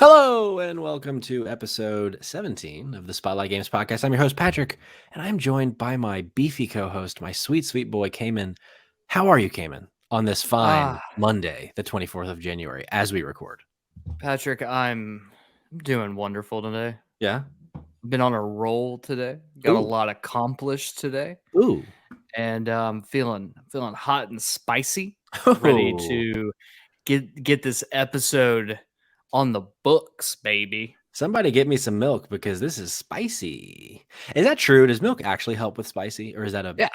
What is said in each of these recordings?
Hello and welcome to episode 17 of the Spotlight Games podcast. I'm your host, Patrick, and I'm joined by my beefy co-host, my sweet, sweet boy, Cayman. How are you, Cayman, on this fine Monday, the 24th of January, as we record? Patrick, I'm doing wonderful today. Yeah? Been on a roll today. Got a lot accomplished today. Ooh. And I'm feeling hot and spicy. Ready to get this episode on the books, baby. Somebody get me some milk because this is spicy. Is that true? Does milk actually help with spicy, or is that a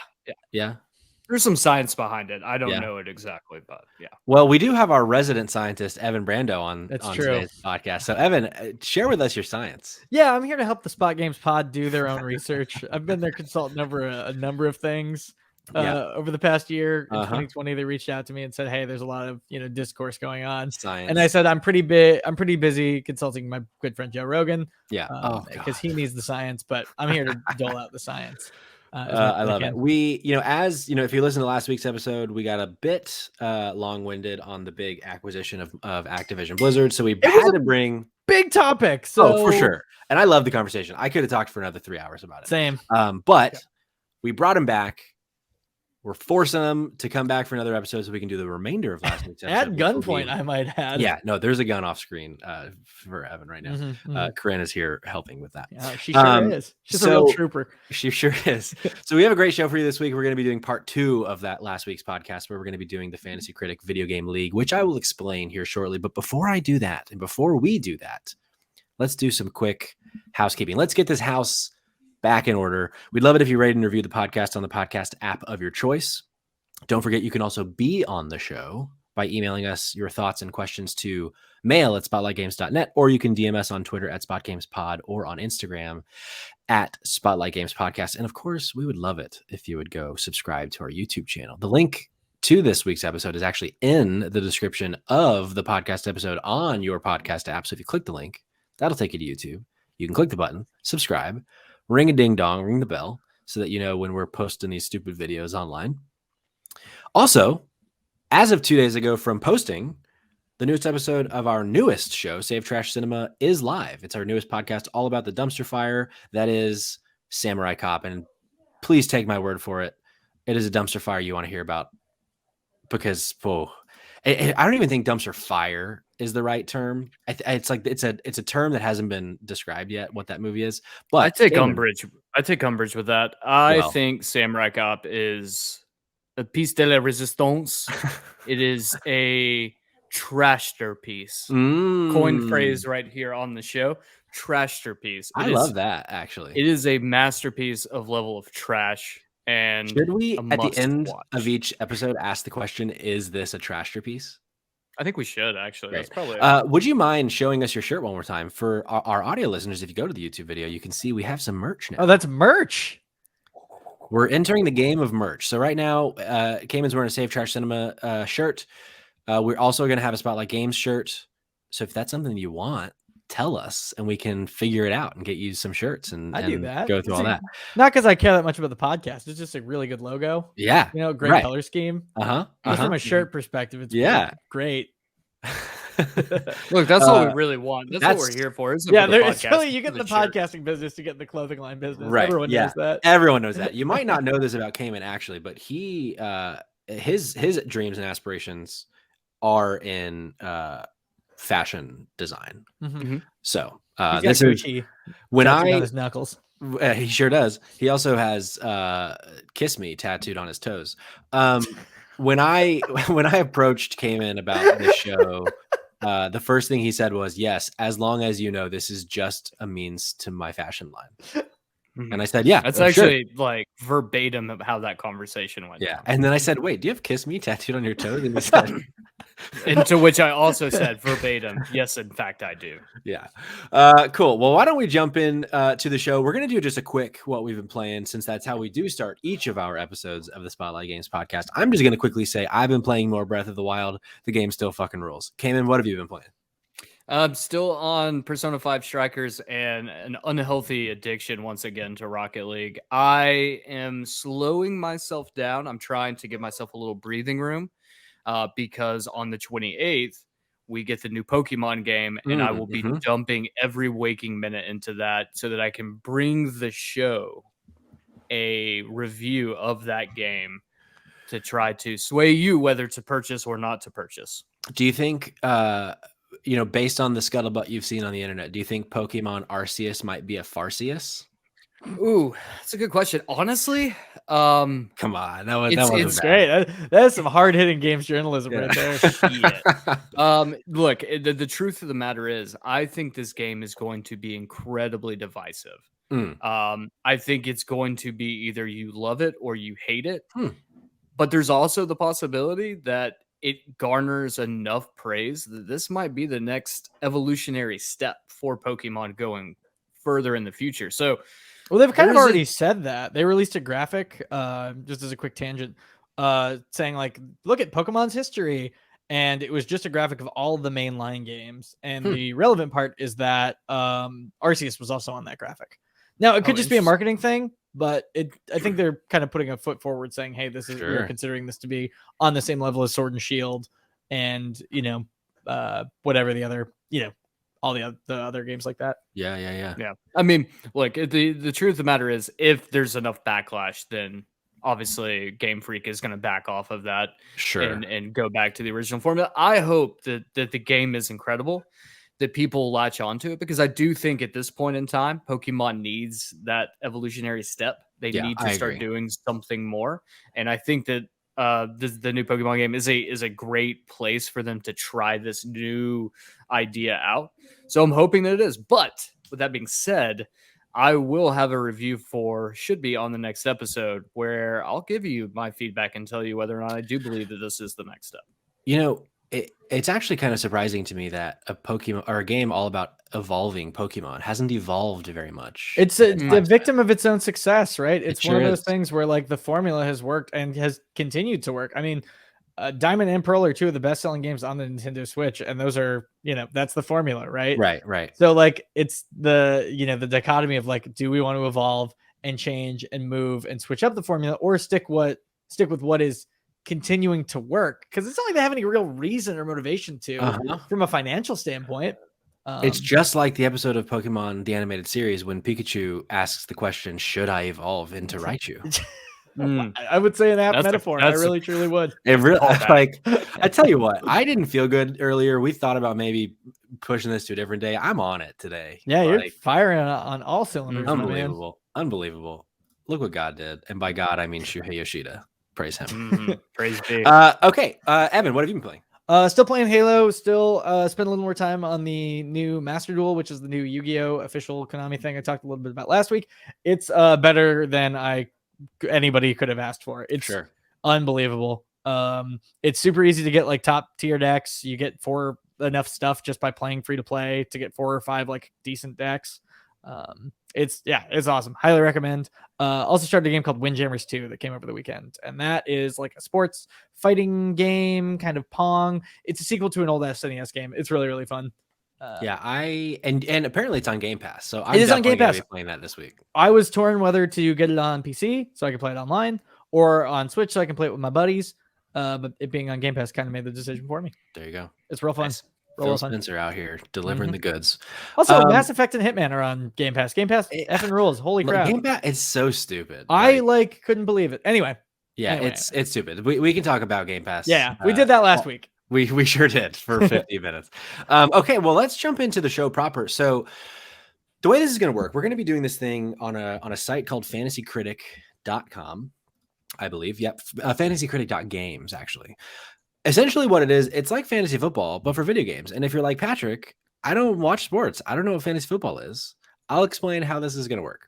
yeah? There's some science behind it. I don't know it exactly, but yeah. Well, we do have our resident scientist, Evan Brando, on today's podcast. So, Evan, share with us your science. Yeah, I'm here to help the Spot Games pod do their own research. I've been their consultant over a number of things. Over the past year in 2020, they reached out to me and said, "Hey, there's a lot of discourse going on." Science. And I said, "I'm pretty busy consulting my good friend Joe Rogan. Yeah, because he needs the science, but I'm here to dole out the science." I love it. We, if you listen to last week's episode, we got a bit long-winded on the big acquisition of Activision Blizzard, so we had to bring big topic. So for sure, and I love the conversation. I could have talked for another 3 hours about it. Same. But we brought him back. We're forcing them to come back for another episode so we can do the remainder of last week's episode. At gunpoint, I might add. Yeah, no, there's a gun off screen for Evan right now. Corinne is here helping with that. Yeah, she sure is. She's a real trooper. She sure is. So we have a great show for you this week. We're going to be doing part 2 of that last week's podcast, where we're going to be doing the Fantasy Critic Video Game League, which I will explain here shortly. But before I do that, and before we do that, let's do some quick housekeeping. Let's get this house back in order. We'd love it if you rate and review the podcast on the podcast app of your choice. Don't forget, you can also be on the show by emailing us your thoughts and questions to mail@spotlightgames.net, or you can DM us on Twitter @SpotGamesPod or on Instagram @SpotlightGamesPodcast. And of course, we would love it if you would go subscribe to our YouTube channel. The link to this week's episode is actually in the description of the podcast episode on your podcast app. So if you click the link, that'll take you to YouTube. You can click the button, subscribe, ring a ding dong, ring the bell, so that you know when we're posting these stupid videos online. Also, as of 2 days ago from posting, the newest episode of our newest show, Save Trash Cinema, is live. It's our newest podcast all about the dumpster fire that is Samurai Cop. And please take my word for it. It is a dumpster fire you want to hear about, because I don't even think dumpster fire is the right term. It's a term that hasn't been described yet, what that movie is. But I take umbrage with that. I think Samurai Cop is a piece de la resistance. It is a trashterpiece. Coin phrase right here on the show. Trashterpiece. I love that, actually. It is a masterpiece of level of trash. And should we, at the end of each episode, ask the question, is this a trashterpiece? I think we should, actually. Great. That's probably would you mind showing us your shirt one more time? For our audio listeners, if you go to the YouTube video, you can see we have some merch now. Oh, that's merch. We're entering the game of merch. So right now, Cayman's wearing a Save Trash Cinema shirt. We're also going to have a Spotlight Games shirt. So if that's something you want, tell us, and we can figure it out and get you some shirts and do that. Go through all that. Not because I care that much about the podcast. It's just a really good logo. Yeah. Great color scheme. Just from a shirt perspective, it's great. Look, that's what we really want. That's what we're here for. It's really, you get in the podcasting business to get in the clothing line business. Right. Everyone knows that. Everyone knows that. You might not know this about Cayman, actually, but he his dreams and aspirations are in fashion design. So this is when on his knuckles. He sure does. He also has "Kiss Me" tattooed on his toes. When I approached Cayman about this show, the first thing he said was, "Yes, as long as you know this is just a means to my fashion line." And I said, "Yeah, that's actually like verbatim of how that conversation went." Yeah, and then I said, "Wait, do you have 'Kiss Me' tattooed on your toes?" And he said, and to which I also said verbatim, "Yes, in fact, I do." Yeah, cool. Well, why don't we jump in to the show? We're gonna do just a quick what we've been playing, since that's how we do start each of our episodes of the Spotlight Games podcast. I'm just gonna quickly say I've been playing more Breath of the Wild. The game still fucking rules. Cayman, what have you been playing? I'm still on Persona 5 Strikers and an unhealthy addiction once again to Rocket League. I am slowing myself down. I'm trying to give myself a little breathing room because on the 28th, we get the new Pokemon game, and I will be dumping every waking minute into that so that I can bring the show a review of that game to try to sway you whether to purchase or not to purchase. Do you think, based on the scuttlebutt you've seen on the internet, do you think Pokemon Arceus might be a Farseus? Ooh, that's a good question. Honestly, come on, it's great. That's some hard-hitting games journalism right there. Look, the truth of the matter is, I think this game is going to be incredibly divisive. I think it's going to be either you love it or you hate it. But there's also the possibility that it garners enough praise that this might be the next evolutionary step for Pokemon going further in the future. So, well, they've kind of already said that. They released a graphic, just as a quick tangent, saying like, look at Pokemon's history. And it was just a graphic of all the mainline games. And the relevant part is that Arceus was also on that graphic. Now, it could just be a marketing thing, but I think they're kind of putting a foot forward saying, hey, this is we're considering this to be on the same level as Sword and Shield and, whatever the other, all the other games like that. Yeah. I mean, look, the truth of the matter is, if there's enough backlash, then obviously Game Freak is going to back off of that and go back to the original formula. I hope that the game is incredible, that people latch onto it, because I do think at this point in time, Pokemon needs that evolutionary step. They need to start doing something more. And I think that the new Pokemon game is a great place for them to try this new idea out. So I'm hoping that it is. But with that being said, I will have a review should be on the next episode, where I'll give you my feedback and tell you whether or not I do believe that this is the next step. It's actually kind of surprising to me that a Pokemon or a game all about evolving Pokemon hasn't evolved very much. It's the victim of its own success, right? It's one of those things where like the formula has worked and has continued to work. I mean, Diamond and Pearl are two of the best-selling games on the Nintendo Switch, and those are, that's the formula, right? Right. So like, it's the the dichotomy of like, do we want to evolve and change and move and switch up the formula, or stick with what is continuing to work? Because it's not like they have any real reason or motivation to from a financial standpoint. It's just like the episode of Pokemon the animated series when Pikachu asks the question, should I evolve into Raichu? I would say an apt metaphor. I really truly would. It really, like, I tell you what, I didn't feel good earlier. We thought about maybe pushing this to a different day. I'm on it today. Yeah, you're firing on all cylinders. Unbelievable. Look what God did. And by God, I mean Shuhei Yoshida. Praise him. Praise be. Okay, Evan, what have you been playing? Still playing Halo. Still spend a little more time on the new Master Duel, which is the new Yu-Gi-Oh! Official Konami thing I talked a little bit about last week. It's better than anybody could have asked for. It's unbelievable. It's super easy to get like top tier decks. You get enough stuff just by playing free to play to get 4 or 5 like decent decks. It's awesome. Highly recommend. Also started a game called Windjammers 2 that came over the weekend, and that is like a sports fighting game, kind of Pong. It's a sequel to an old SNES game. It's really, really fun. And apparently it's on Game Pass, so I'm on Game Pass. Be playing that this week. I was torn whether to get it on PC so I can play it online, or on Switch so I can play it with my buddies. But it being on Game Pass kind of made the decision for me. There you go. It's real fun. Nice. Phil Spencer out here delivering the goods. Also, Mass Effect and Hitman are on Game Pass. Game Pass effing rules. Holy crap! Game Pass is so stupid. I couldn't believe it. Anyway. It's stupid. We can talk about Game Pass. Yeah, we did that last week. We sure did for 50 minutes. Okay, well, let's jump into the show proper. So the way this is going to work, we're going to be doing this thing on a site called fantasycritic.com, I believe. Yep, fantasycritic.games, actually. Essentially what it is, it's like fantasy football, but for video games. And if you're like, Patrick, I don't watch sports, I don't know what fantasy football is, I'll explain how this is going to work.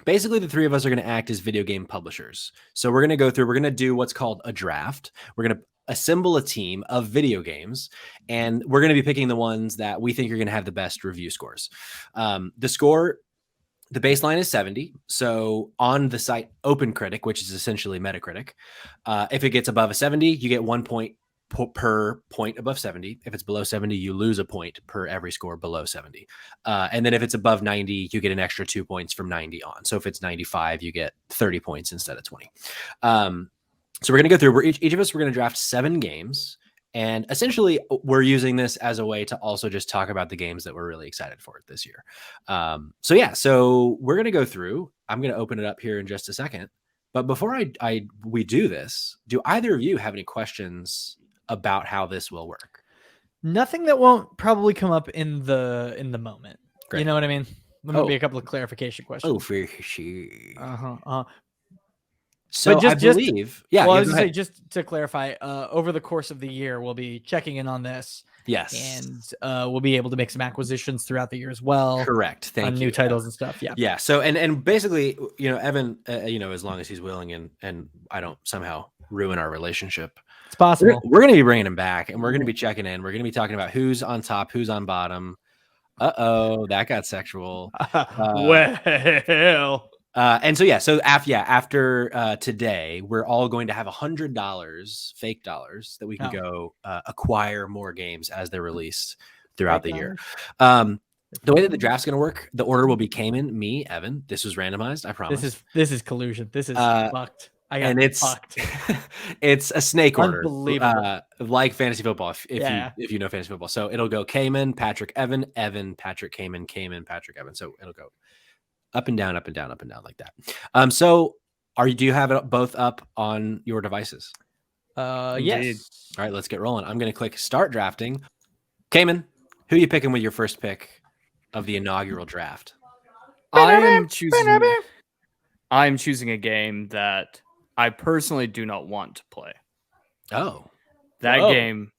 Basically, the three of us are going to act as video game publishers. So we're going to do what's called a draft. We're going to assemble a team of video games, and we're going to be picking the ones that we think are going to have the best review scores. The baseline is 70. So on the site OpenCritic, which is essentially Metacritic, if it gets above a 70, you get 1 point per point above 70. If it's below 70, you lose a point per every score below 70. And then if it's above 90, you get an extra 2 points from 90 on. So if it's 95, you get 30 points instead of 20. So we're going to go through, each of us, we're going to draft 7 games. And essentially, we're using this as a way to also just talk about the games that we're really excited for this year. So we're going to go through. I'm going to open it up here in just a second. But before we do this, do either of you have any questions about how this will work? Nothing that won't probably come up in the moment. Great. You know what I mean? There might be a couple of clarification questions. Oh, for sure. So I believe, I was gonna say, just to clarify, over the course of the year, we'll be checking in on this. Yes. And we'll be able to make some acquisitions throughout the year as well. Correct. Thank you. On new titles and stuff. Yeah. Yeah. So, and basically, Evan, as long as he's willing and I don't somehow ruin our relationship, it's possible. We're going to be bringing him back, and we're going to be checking in. We're going to be talking about who's on top, who's on bottom. That got sexual. And so after today, we're all going to have $100 fake dollars that we can go acquire more games as they're released throughout the year. The way that the draft's going to work, the order will be Cayman, me, Evan. This was randomized, I promise. This is collusion. This is fucked. It's a snake order, unbelievable, like fantasy football. If you know fantasy football, so it'll go Cayman, Patrick, Evan, Evan, Patrick, Cayman, Cayman, Patrick, Evan. So it'll go up and down, up and down, up and down like that. So do you have it both up on your devices? Yes. All right, let's get rolling. I'm going to click start drafting. Cayman, who are you picking with your first pick of the inaugural draft? I'm choosing a game that I personally do not want to play. Oh. That game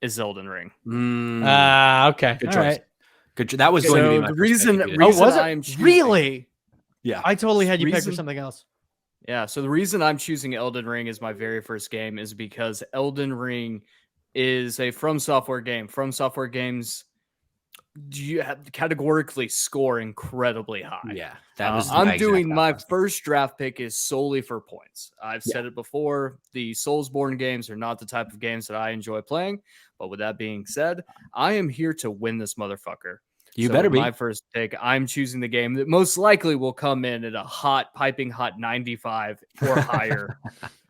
is Elden Ring. Okay. Good choice. Right. Good. That was going to be my the reason I'm choosing. Really? Yeah. I totally had you pick for something else. Yeah. So the reason I'm choosing Elden Ring as my very first game is because Elden Ring is a From Software game. From Software games, you have categorically score incredibly high. Yeah, that was. I'm doing my first draft pick is solely for points. I've said it before. The Soulsborne games are not the type of games that I enjoy playing. But with that being said, I am here to win this motherfucker. You better be my first pick. I'm choosing the game that most likely will come in at a piping hot 95 or higher.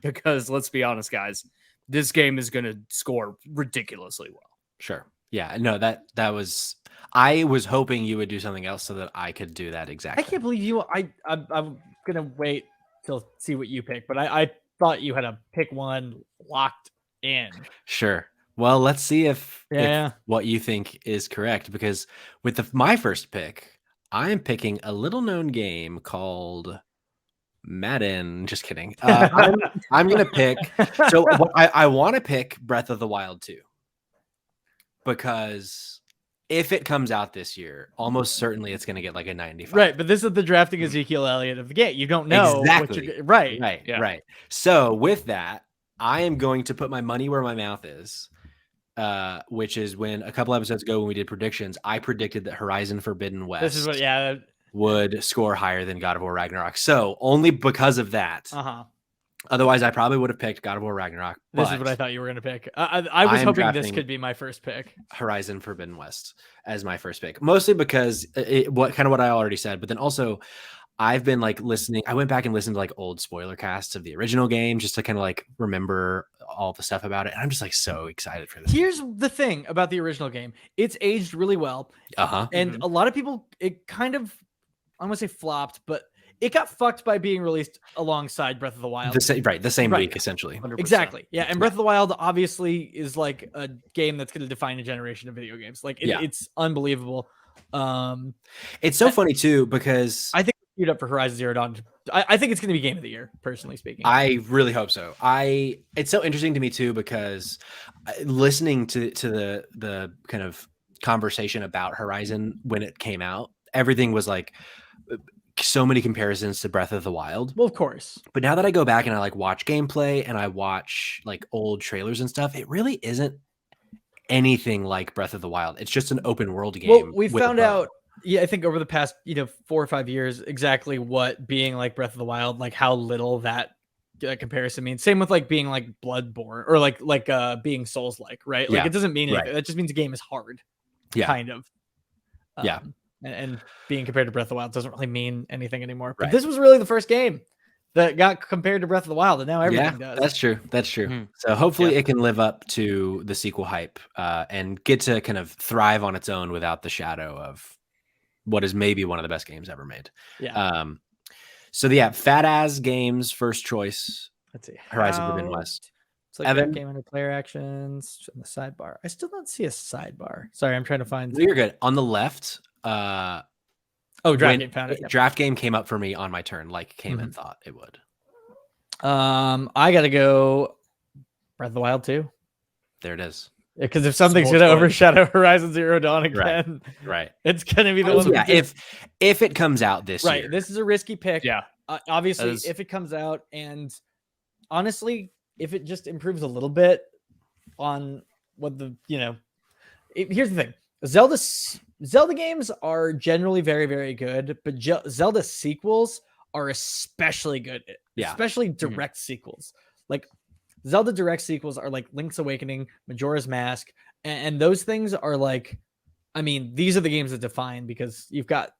Because let's be honest, guys, this game is going to score ridiculously well. Sure. Yeah. No, that was. I was hoping you would do something else so that I could do that exactly. I can't believe you. I'm gonna wait till see what you pick, but I thought you had a pick one locked in. Sure. Well, let's see if what you think is correct, because with my first pick, I am picking a little known game called Madden. Just kidding. I'm gonna pick. So I want to pick Breath of the Wild 2 because. If it comes out this year, almost certainly it's going to get like a 95. Right, but this is the drafting Ezekiel Elliott of the game. You don't know exactly. Right. So with that, I am going to put my money where my mouth is, which is when a couple episodes ago when we did predictions, I predicted that Horizon Forbidden West this is what, would score higher than God of War Ragnarok. So only because of that. Otherwise, I probably would have picked God of War Ragnarok. This is what I thought you were going to pick. I was hoping this could be my first pick. Horizon Forbidden West as my first pick, mostly because what I already said, but then also I've been like listening. I went back and listened to like old spoiler casts of the original game just to kind of like remember all the stuff about it. And I'm just like so excited for this. Here's the thing about the original game. It's aged really well. And a lot of people, it kind of, I'm going to say flopped, but it got fucked by being released alongside Breath of the Wild. The same week, essentially. 100%. Exactly. Yeah, and Breath of the Wild obviously is like a game that's going to define a generation of video games. Like, it's unbelievable. It's so funny, too, because... I think it's queued up for Horizon Zero Dawn. I think it's going to be Game of the Year, personally speaking. I really hope so. It's so interesting to me, too, because listening to the kind of conversation about Horizon when it came out, everything was like... so many comparisons to Breath of the Wild. Well, of course. But now that I go back and I like watch gameplay and I watch like old trailers and stuff, it really isn't anything like Breath of the Wild. It's just an open world game. Well, we found out, I think over the past, 4 or 5 years, exactly what being like Breath of the Wild, like how little that comparison means. Same with like being like Bloodborne or like being Souls-like, right? Like it doesn't mean anything. That just means the game is hard. Yeah. Kind of. And being compared to Breath of the Wild doesn't really mean anything anymore. But this was really the first game that got compared to Breath of the Wild, and now everything does. That's true. That's true. Mm-hmm. So hopefully it can live up to the sequel hype and get to kind of thrive on its own without the shadow of what is maybe one of the best games ever made. Yeah. So yeah, Fat Ass Games first choice. Let's see. Horizon Forbidden West. It's like Evan, game under player actions in the sidebar. I still don't see a sidebar. Sorry, I'm trying to find. You're good. On the left. Draft Game found it. Draft Game came up for me on my turn, like Cayman thought it would. I gotta go Breath of the Wild 2. There it is. Because if something's gonna overshadow Horizon Zero Dawn again, right, it's gonna be the one. Yeah, if it comes out this year, right. This is a risky pick. Yeah, obviously, if it comes out, and honestly, if it just improves a little bit on what here's the thing: Zelda games are generally very, very good, but Zelda sequels are especially good. Yeah, especially direct sequels. Like Zelda direct sequels are like Link's Awakening, Majora's Mask, and those things are like, I mean, these are the games that define, because you've got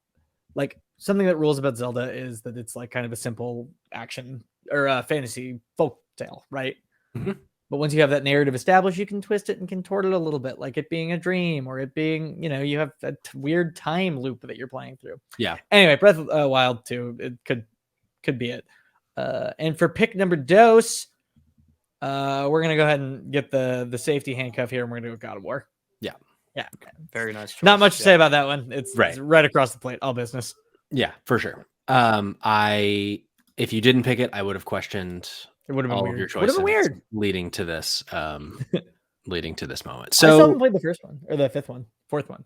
like something that rules about Zelda is that it's like kind of a simple action or fantasy folk tale, right? Mm-hmm. But once you have that narrative established, you can twist it and contort it a little bit, like it being a dream or it being, you have a weird time loop that you're playing through. Yeah. Anyway, Breath of the Wild 2, it could be it. And for pick number dose, we're gonna go ahead and get the safety handcuff here, and we're gonna go God of War. Yeah. Yeah. Very nice choice. Not much to say about that one. It's right across the plate, all business. Yeah, for sure. If you didn't pick it, I would have questioned. It would have been all weird. Of your choices. Would have been weird leading to this moment. So I still haven't played the first one or the fourth one.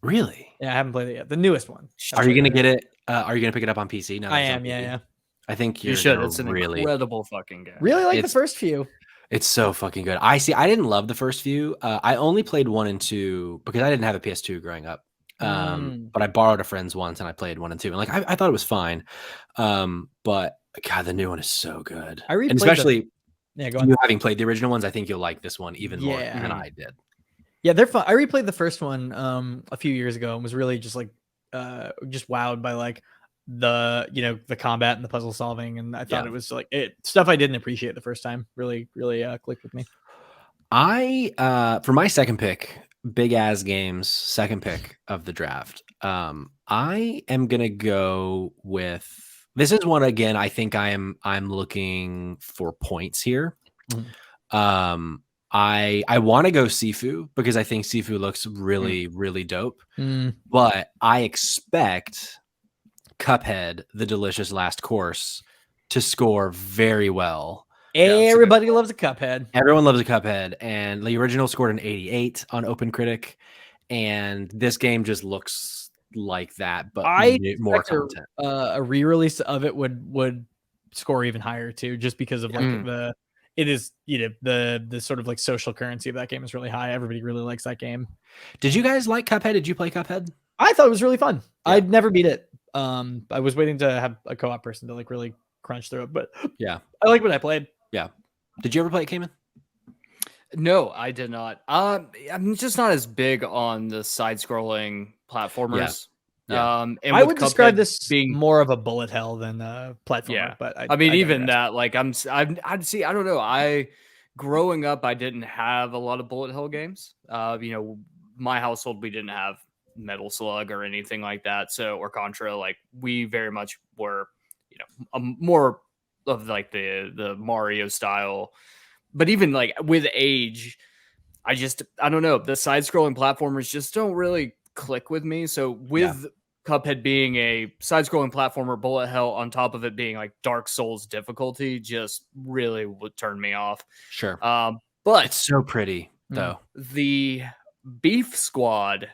Really? Yeah, I haven't played it yet. The newest one. Are you gonna get it? Are you gonna pick it up on PC? I am. Yeah. I think you should. It's an incredible fucking game. Really like the first few. It's so fucking good. I didn't love the first few. I only played 1 and 2 because I didn't have a PS2 growing up. But I borrowed a friend's once and I played 1 and 2, and like I thought it was fine. But God, the new one is so good. And especially you having played the original ones, I think you'll like this one even more than I did. Yeah, they're fun. I replayed the first one a few years ago and was really just like just wowed by like the combat and the puzzle solving, and I thought it was like stuff I didn't appreciate the first time. Really clicked with me. For my second pick, Big Ass Games, second pick of the draft, I am gonna go with this. Is one again. I think I'm looking for points here. Mm-hmm. I want to go Sifu because I think Sifu looks really, really dope. But I expect Cuphead, the delicious last course, to score very well. Everybody loves a Cuphead. Everyone loves a Cuphead, and the original scored an 88 on OpenCritic, and this game just looks like that, but more content. A re-release of it would score even higher too, just because of like it is the sort of like social currency of that game is really high. Everybody really likes that game. Did you guys like Cuphead? Did you play Cuphead? I thought it was really fun. Yeah. I'd never beat it. I was waiting to have a co-op person to like really crunch through it, but yeah, I like what I played. Yeah. Did you ever play it, Cayman? No, I did not. I'm just not as big on the side-scrolling platformers. Yeah. And I would describe this being more of a bullet hell than a platformer. Yeah, but I mean, even that, like, I'd see. I don't know. Growing up, I didn't have a lot of bullet hell games. My household, we didn't have Metal Slug or anything like that. So, or Contra, like, we very much were, more of like the Mario style. But even like with age, I don't know. The side-scrolling platformers just don't really click with me. So with Cuphead being a side-scrolling platformer, bullet hell on top of it being like Dark Souls difficulty, just really would turn me off. Sure. But it's so pretty though. The Beef Squad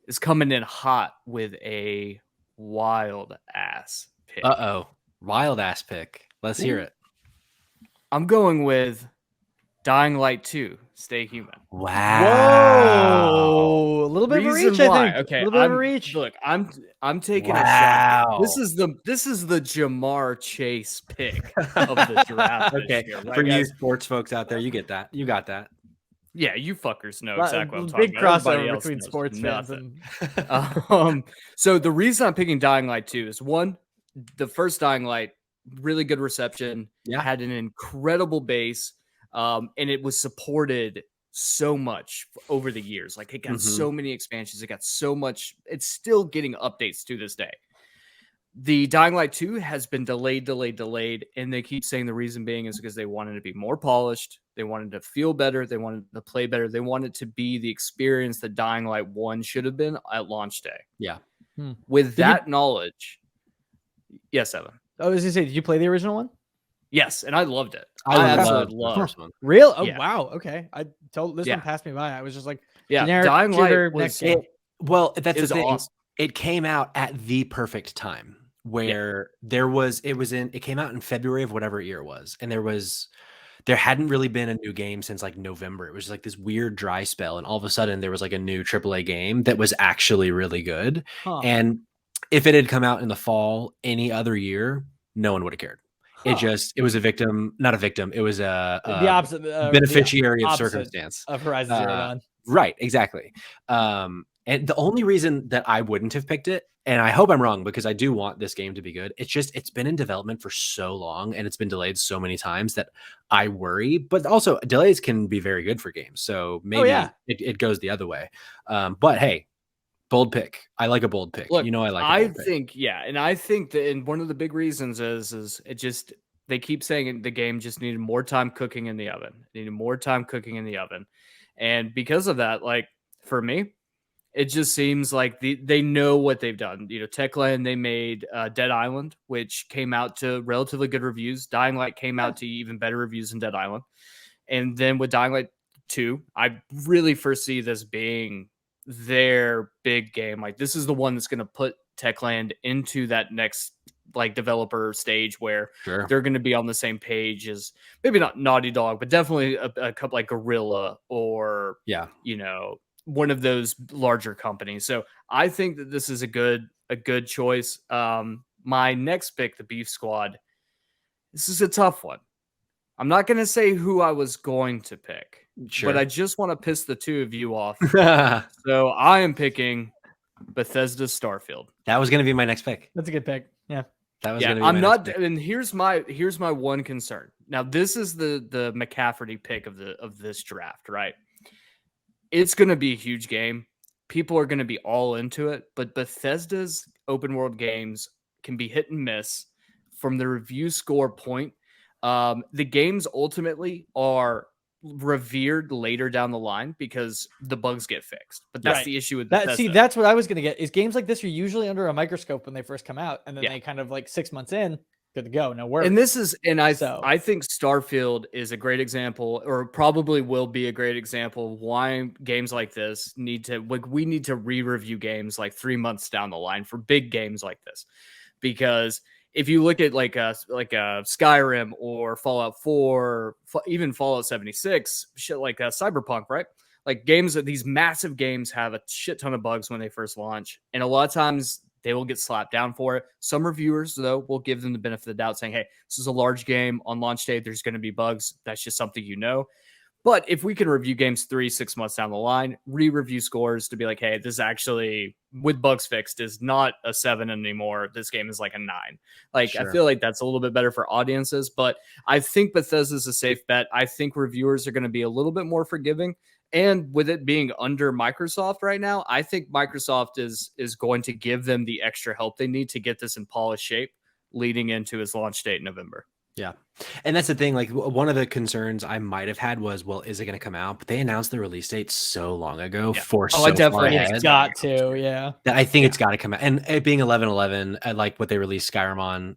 is coming in hot with a wild ass pick. Wild ass pick. Let's hear it. I'm going with Dying Light 2, Stay Human. Wow. Whoa. A little bit of a reach, I think. Okay. A little bit of a reach. Look, I'm taking a shot. This is the Jamar Chase pick of the draft. Okay. Year, right, for guys? You sports folks out there, you get that. You got that. Yeah, you fuckers know exactly what I'm talking big about. Big crossover between sports fans and so the reason I'm picking Dying Light 2 is one, the first Dying Light really good reception. Yeah. Had an incredible base, and it was supported so much over the years. Like it got so many expansions. It got so much. It's still getting updates to this day. The Dying Light 2 has been delayed, and they keep saying the reason being is because they wanted to be more polished. They wanted to feel better. They wanted to play better. They wanted to be the experience that Dying Light 1 should have been at launch day. Yeah. With that knowledge, yes, Evan. I was gonna say, did you play the original one? Yes, and I loved it. I absolutely loved the first one. Real? Oh yeah. Wow. Okay. I told this one passed me by. I was just like, Dying Light was well, that's it was the thing. awesome. It came out at the perfect time where it came out in February of whatever year it was, and there hadn't really been a new game since like November. It was like this weird dry spell, and all of a sudden there was like a new AAA game that was actually really good. And if it had come out in the fall any other year, no one would have cared. It was a victim, not a victim. It was the opposite beneficiary of circumstance of Horizon Zero Dawn. Right, exactly. And the only reason that I wouldn't have picked it, and I hope I'm wrong because I do want this game to be good, it's been in development for so long and it's been delayed so many times that I worry. But also delays can be very good for games, so maybe it goes the other way. But hey, bold pick. I like a bold pick. Look, I think and I think that and one of the big reasons is it just they keep saying the game just needed more time cooking in the oven. It needed more time cooking in the oven, and because of that, like for me, it just seems like they know what they've done. Techland, they made Dead Island, which came out to relatively good reviews. Dying Light came out to even better reviews than Dead Island. And then with Dying Light 2, I really foresee this being their big game. Like this is the one that's going to put Techland into that next like developer stage where they're going to be on the same page as maybe not Naughty Dog, but definitely a couple like Guerrilla or one of those larger companies. So I think that this is a good choice. My next pick, the Beef Squad, this is a tough one. I'm not going to say who I was going to pick, but I just want to piss the two of you off. So I am picking Bethesda's Starfield. That was going to be my next pick. That's a good pick. Yeah. That was going to be I'm not, and here's my one concern. Now, this is the McCafferty pick of this draft, right? It's going to be a huge game. People are going to be all into it, but Bethesda's open world games can be hit and miss from the review score point. The games ultimately are revered later down the line because the bugs get fixed. But that's the issue with Bethesda. See, that's what I was going to get is games like this are usually under a microscope when they first come out. And then they kind of like 6 months in, good to go. No worries. And I think Starfield is a great example, or probably will be a great example of why games like this we need to re-review games like 3 months down the line for big games like this. Because if you look at like a Skyrim or Fallout 4, even Fallout 76, shit like Cyberpunk, right? Like these massive games have a shit ton of bugs when they first launch. And a lot of times they will get slapped down for it. Some reviewers, though, will give them the benefit of the doubt saying, hey, this is a large game on launch day. There's going to be bugs. That's just something you know. But if we can review games 3-6 months down the line, re-review scores to be like, hey, this actually, with bugs fixed, is not a 7 anymore. This game is like a 9. Like, I feel like that's a little bit better for audiences. But I think Bethesda's a safe bet. I think reviewers are going to be a little bit more forgiving. And with it being under Microsoft right now, I think Microsoft is going to give them the extra help they need to get this in polished shape leading into its launch date in November. Yeah. And that's the thing. Like one of the concerns I might have had was, well, is it going to come out? But they announced the release date so long ago I definitely got to. Yeah. That I think it's got to come out. And it being 11/11, I like what they released Skyrim on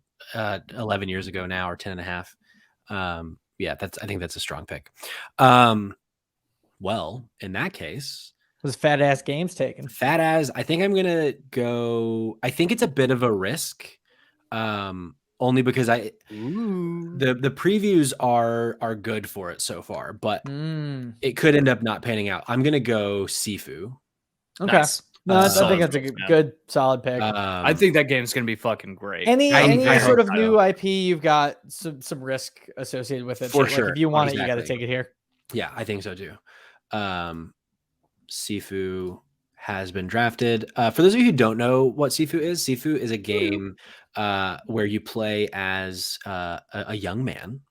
11 years ago now, or 10 and a half. I think that's a strong pick. Well, in that case, was Fat Ass Games taken? Fat Ass, I think I'm gonna go. I think it's a bit of a risk, only because the previews are good for it so far, but it could end up not panning out. I'm gonna go Sifu. Okay, nice. No, I think that's a good solid pick. I think that game's gonna be fucking great. Any sort of new IP, you've got some risk associated with it. For sure. Like if you want it, you got to take it here. Yeah, I think so too. Sifu has been drafted. For those of you who don't know what Sifu is a game where you play as a young man.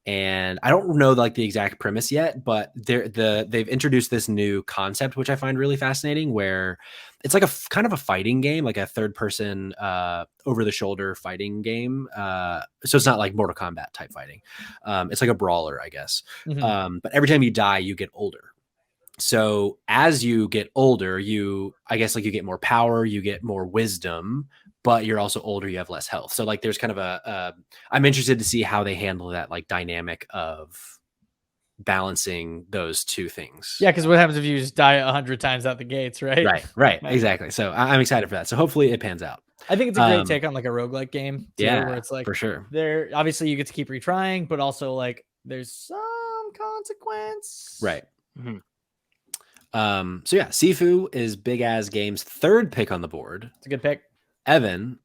And I don't know like the exact premise yet, but they've introduced this new concept, which I find really fascinating, where it's like a kind of a fighting game, like a third person over the shoulder fighting game. So it's not like Mortal Kombat type fighting. It's like a brawler, I guess. Mm-hmm. But every time you die, you get older. So as you get older, I guess like you get more power, you get more wisdom, but you're also older, you have less health. So like there's kind of I'm interested to see how they handle that like dynamic of balancing those two things. Yeah, because what happens if you just die 100 times out the gates, right? Right, exactly. So I'm excited for that. So hopefully it pans out. I think it's a great take on like a roguelike game too, yeah, where it's like for sure. There obviously you get to keep retrying, but also like there's some consequence. Right. Mm-hmm. So yeah, Sifu is Big As Games' third pick on the board. It's a good pick. Evan,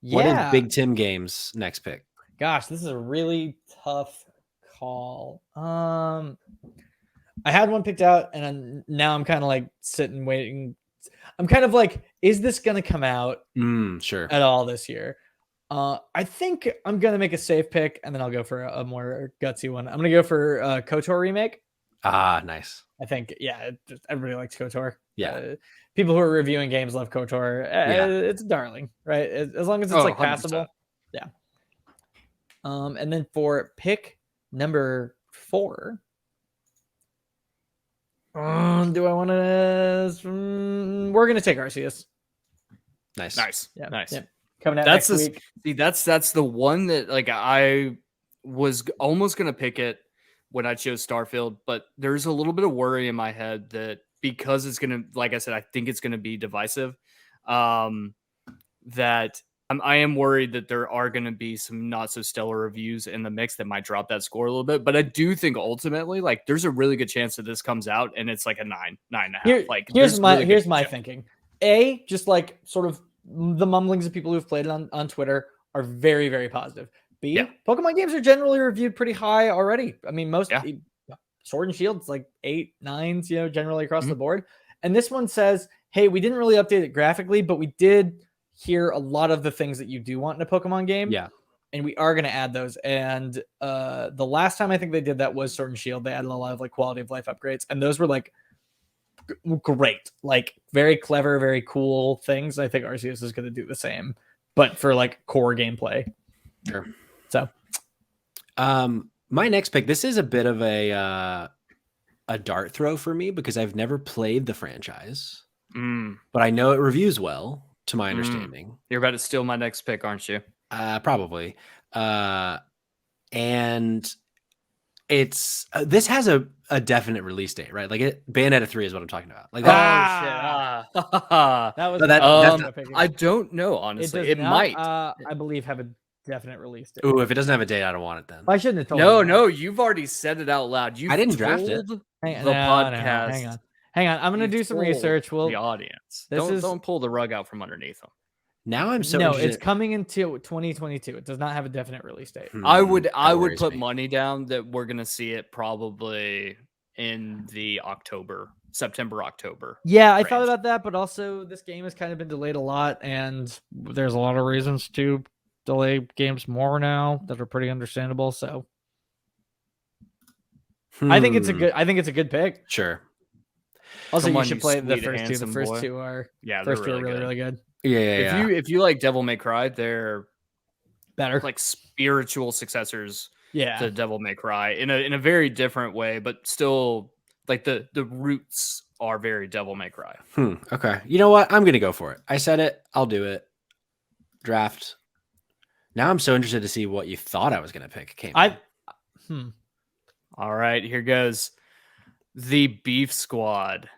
what is Big Tim Games' next pick? Gosh, this is a really tough call. I had one picked out, and now I'm kind of like sitting waiting. I'm kind of like, is this gonna come out sure at all this year? I think I'm gonna make a safe pick, and then I'll go for a more gutsy one. I'm gonna go for KOTOR remake. Ah, nice. I think, yeah, everybody likes KOTOR. Yeah. People who are reviewing games love KOTOR. It's darling, right? As long as it's like 100%. Passable. Yeah. And then for pick number 4, do I want to? We're gonna take Arceus. Nice. Yeah. Nice. Yeah. Coming out next week. See, that's the one that like I was almost gonna pick it when I chose Starfield, but there's a little bit of worry in my head that because it's going to, like I said, I think it's going to be divisive, that I am worried that there are going to be some not so stellar reviews in the mix that might drop that score a little bit. But I do think ultimately, like, there's a really good chance that this comes out and it's like a 9.5. Like, here's my thinking. Just like sort of the mumblings of people who've played it on Twitter are very, very positive. B, Pokemon games are generally reviewed pretty high already. I mean, most Sword and Shield's like 8, 9s, generally across the board. And this one says, hey, we didn't really update it graphically, but we did hear a lot of the things that you do want in a Pokemon game. Yeah. And we are going to add those. And the last time I think they did that was Sword and Shield. They added a lot of like quality of life upgrades. And those were like great, like very clever, very cool things. I think Arceus is going to do the same, but for like core gameplay. Sure. So, my next pick, this is a bit of a dart throw for me because I've never played the franchise, but I know it reviews well, to my understanding. You're about to steal my next pick, aren't you? Probably. And it's this has a definite release date, right? Like Bayonetta 3 is what I'm talking about. Like that was I don't know, honestly. It might. I believe have a definite release date. Ooh, if it doesn't have a date, I don't want it then. I shouldn't have told you. No, you've already said it out loud. I didn't draft it. Podcast. Hang on. I'm going to do some research. The audience. Don't pull the rug out from underneath them. Now I'm so interested. It's coming into 2022. It does not have a definite release date. I would put money down that we're going to see it probably in the September, October. Yeah, I thought about that, but also this game has kind of been delayed a lot, and there's a lot of reasons to delay games more now that are pretty understandable. So I think it's a good pick. Sure. Also, you should play the first two. The first two are really good. Yeah. If you like Devil May Cry, they're better, like spiritual successors. To Devil May Cry in a very different way, but still like the roots are very Devil May Cry. Okay. You know what? I'm gonna go for it. I said it. I'll do it. Draft. Now I'm so interested to see what you thought I was gonna pick. All right, here goes. The Beef Squad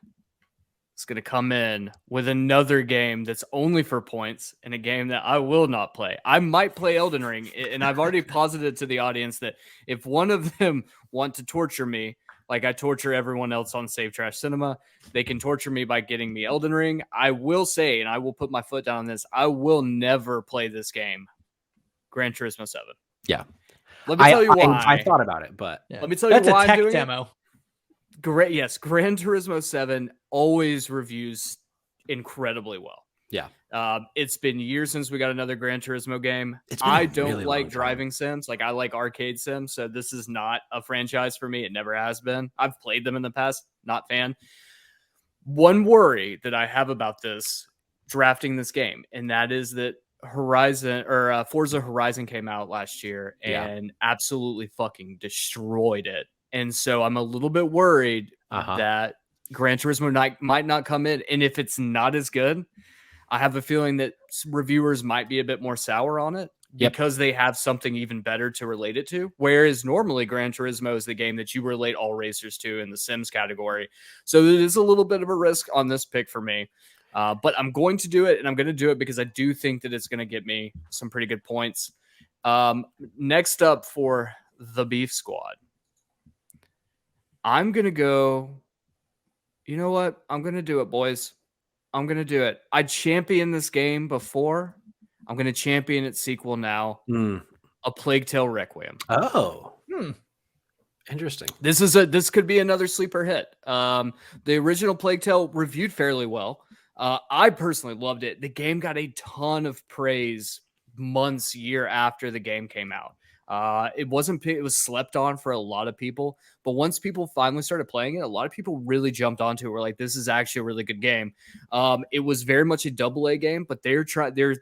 is going to come in with another game that's only for points and a game that I will not play. I might play Elden Ring, and I've already posited to the audience that if one of them want to torture me, like I torture everyone else on Save Trash Cinema, they can torture me by getting me Elden Ring. I will say, and I will put my foot down on this, I will never play this game. Gran Turismo 7. Yeah. Let me tell you why. I thought about it, but let me tell you why I'm doing demo. great. Yes, Gran Turismo 7 always reviews incredibly well. Yeah. It's been years since we got another Gran Turismo game. I don't really like driving sims. Like, I like arcade sims, so this is not a franchise for me. It never has been. I've played them in the past, not fan. One worry that I have about this drafting this game, and that is that Forza Horizon came out last year and absolutely fucking destroyed it. And so I'm a little bit worried that Gran Turismo might not come in. And if it's not as good, I have a feeling that reviewers might be a bit more sour on it because they have something even better to relate it to. Whereas normally Gran Turismo is the game that you relate all racers to in the Sims category. So it is a little bit of a risk on this pick for me. But I'm going to do it, and I'm going to do it because I do think that it's going to get me some pretty good points. Next up for the Beef Squad, I'm going to go. You know what? I'm going to do it, boys. I'm going to do it. I championed this game before. I'm going to champion its sequel now. A Plague Tale Requiem. Oh. Interesting. This could be another sleeper hit. The original Plague Tale reviewed fairly well. I personally loved it. The game got a ton of praise year after the game came out. It was slept on for a lot of people, but once people finally started playing it, a lot of people really jumped onto it. We're like, this is actually a really good game. It was very much a AA game, but they're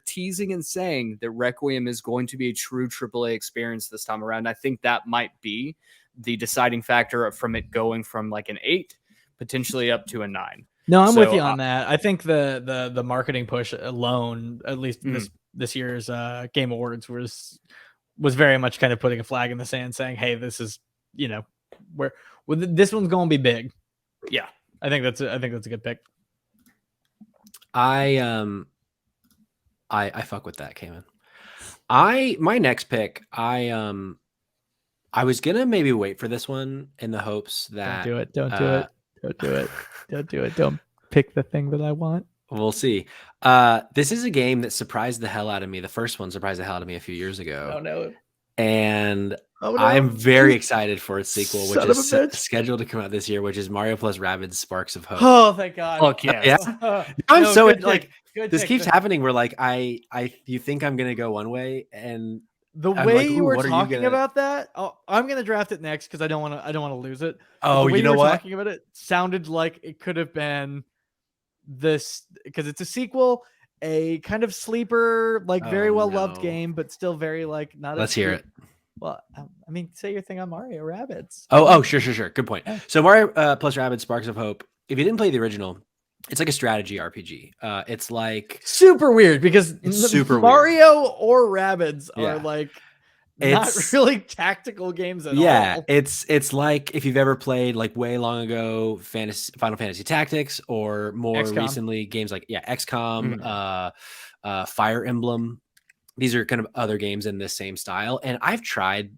teasing and saying that Requiem is going to be a true AAA experience this time around. I think that might be the deciding factor from it going from like an 8 potentially up to a 9. No, I'm with you on that. I think the marketing push alone, at least this year's Game Awards, was very much kind of putting a flag in the sand, saying, "Hey, this is this one's going to be big." Yeah, I think that's a good pick. I fuck with that, Cayman. My next pick, I was gonna maybe wait for this one in the hopes that Don't do it. Don't pick the thing that I want. We'll see. This is a game that surprised the hell out of me. The first one surprised the hell out of me a few years ago. Oh no. And I'm very excited for its sequel, which is scheduled to come out this year, which is Mario plus Rabbids Sparks of Hope. Oh, thank God. Fuck yeah. I'm so like this keeps happening where like you think I'm gonna go one way, and the way you were talking about that, I'm gonna draft it next because I don't want to lose it. Oh, you know what? Talking about it sounded like it could have been this because it's a sequel, a kind of sleeper, like very well loved game, but still very like not. Let's hear it. Well, I mean, say your thing on Mario Rabbids. Oh, sure. Good point. Yeah. So Mario plus Rabbids Sparks of Hope. If you didn't play the original, it's like a strategy RPG. It's like super weird because Mario or Rabbids are like not really tactical games at all. Yeah, it's like if you've ever played like way long ago Final Fantasy Tactics, or more recently games like XCOM, Fire Emblem. These are kind of other games in this same style, and I've tried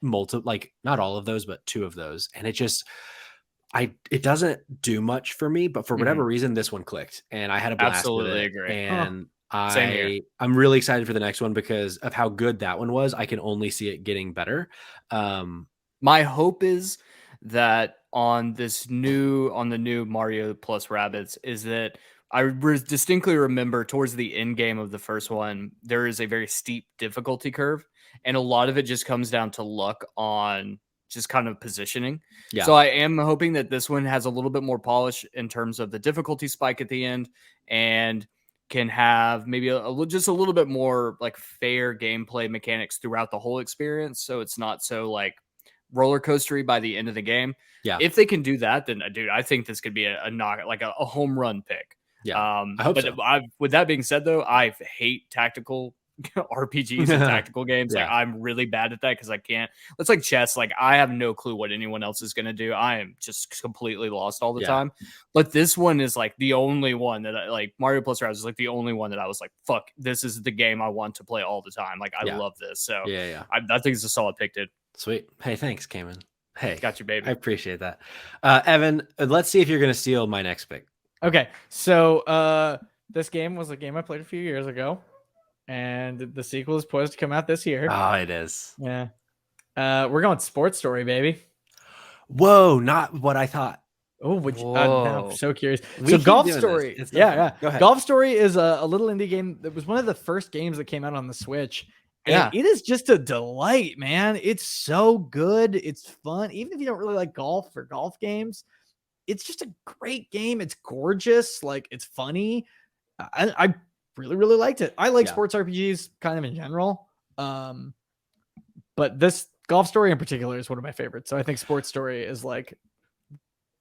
like not all of those, but 2 of those, and it doesn't do much for me, but for whatever reason, this one clicked, and I had a blast with it. Agree. And I'm really excited for the next one because of how good that one was. I can only see it getting better. My hope is that on the new Mario plus Rabbids is that I distinctly remember towards the end game of the first one, there is a very steep difficulty curve, and a lot of it just comes down to luck on just kind of positioning. Yeah. So I am hoping that this one has a little bit more polish in terms of the difficulty spike at the end, and can have maybe just a little bit more like fair gameplay mechanics throughout the whole experience. So it's not so like roller coastery by the end of the game. Yeah. If they can do that, then dude, I think this could be a home run pick. Yeah. I hope so. With that being said, though, I hate tactical RPGs and tactical games. Like I'm really bad at that because I can't. It's like chess. Like I have no clue what anyone else is going to do. I am just completely lost all the time. But this one is like the only one that I like. Mario plus Rabbids is like the only one that I was like, fuck, this is the game I want to play all the time. Like I love this. So I think it's a solid pick, dude. Sweet. Hey, thanks, Cayman. Hey, got you, baby. I appreciate that. Evan, let's see if you're going to steal my next pick. Okay, so this game was a game I played a few years ago, and the sequel is poised to come out this year. Oh, it is. Yeah. We're going Sports Story, baby. Whoa, not what I thought. Oh, now I'm so curious. We So keep Golf doing Story. this. It's Yeah, fun. yeah. Go ahead. Golf Story is a little indie game that was one of the first games that came out on the Switch. Yeah. And it is just a delight, man. It's so good. It's fun. Even if you don't really like golf or golf games, it's just a great game. It's gorgeous. Like, it's funny. I really, really liked it. I like sports RPGs kind of in general. But this Golf Story in particular is one of my favorites. So I think Sports Story is like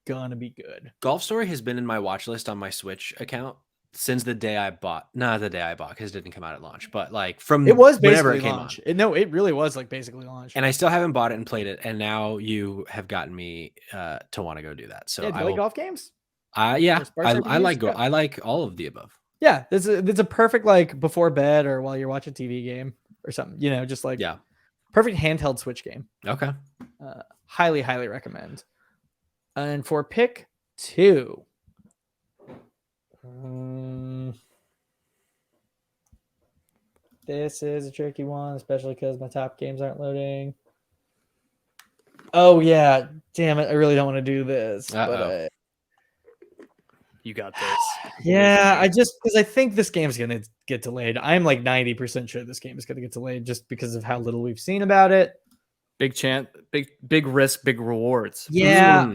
gonna be good. Golf Story has been in my watch list on my Switch account since the day I bought. Not the day I bought, because it didn't come out at launch, but like from it was whenever basically it came launch. on. No, it really was like basically launch. And I still haven't bought it and played it. And now you have gotten me to want to go do that. So yeah, do you like golf games? Yeah, I like all of the above. Yeah, it's a perfect like before bed or while you're watching TV game or something. You know, just like perfect handheld Switch game. Okay. Highly, highly recommend. And for pick 2, this is a tricky one, especially because my top games aren't loading. Oh yeah, damn it! I really don't want to do this, but you got this. Yeah, because I think this game's gonna get delayed. I'm like 90% sure this game is gonna get delayed just because of how little we've seen about it. Big chance, big risk, big rewards. Yeah,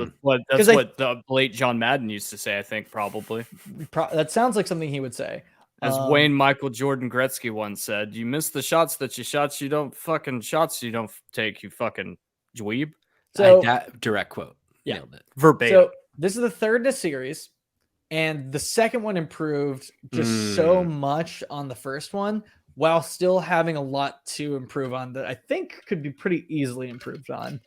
that's what the late John Madden used to say. I think probably that sounds like something he would say. As Wayne Michael Jordan Gretzky once said, "You miss the shots that you don't take. You fucking dweeb." So that direct quote, nailed it verbatim. So this is the third in the series, and the second one improved just so much on the first one, while still having a lot to improve on that I think could be pretty easily improved on.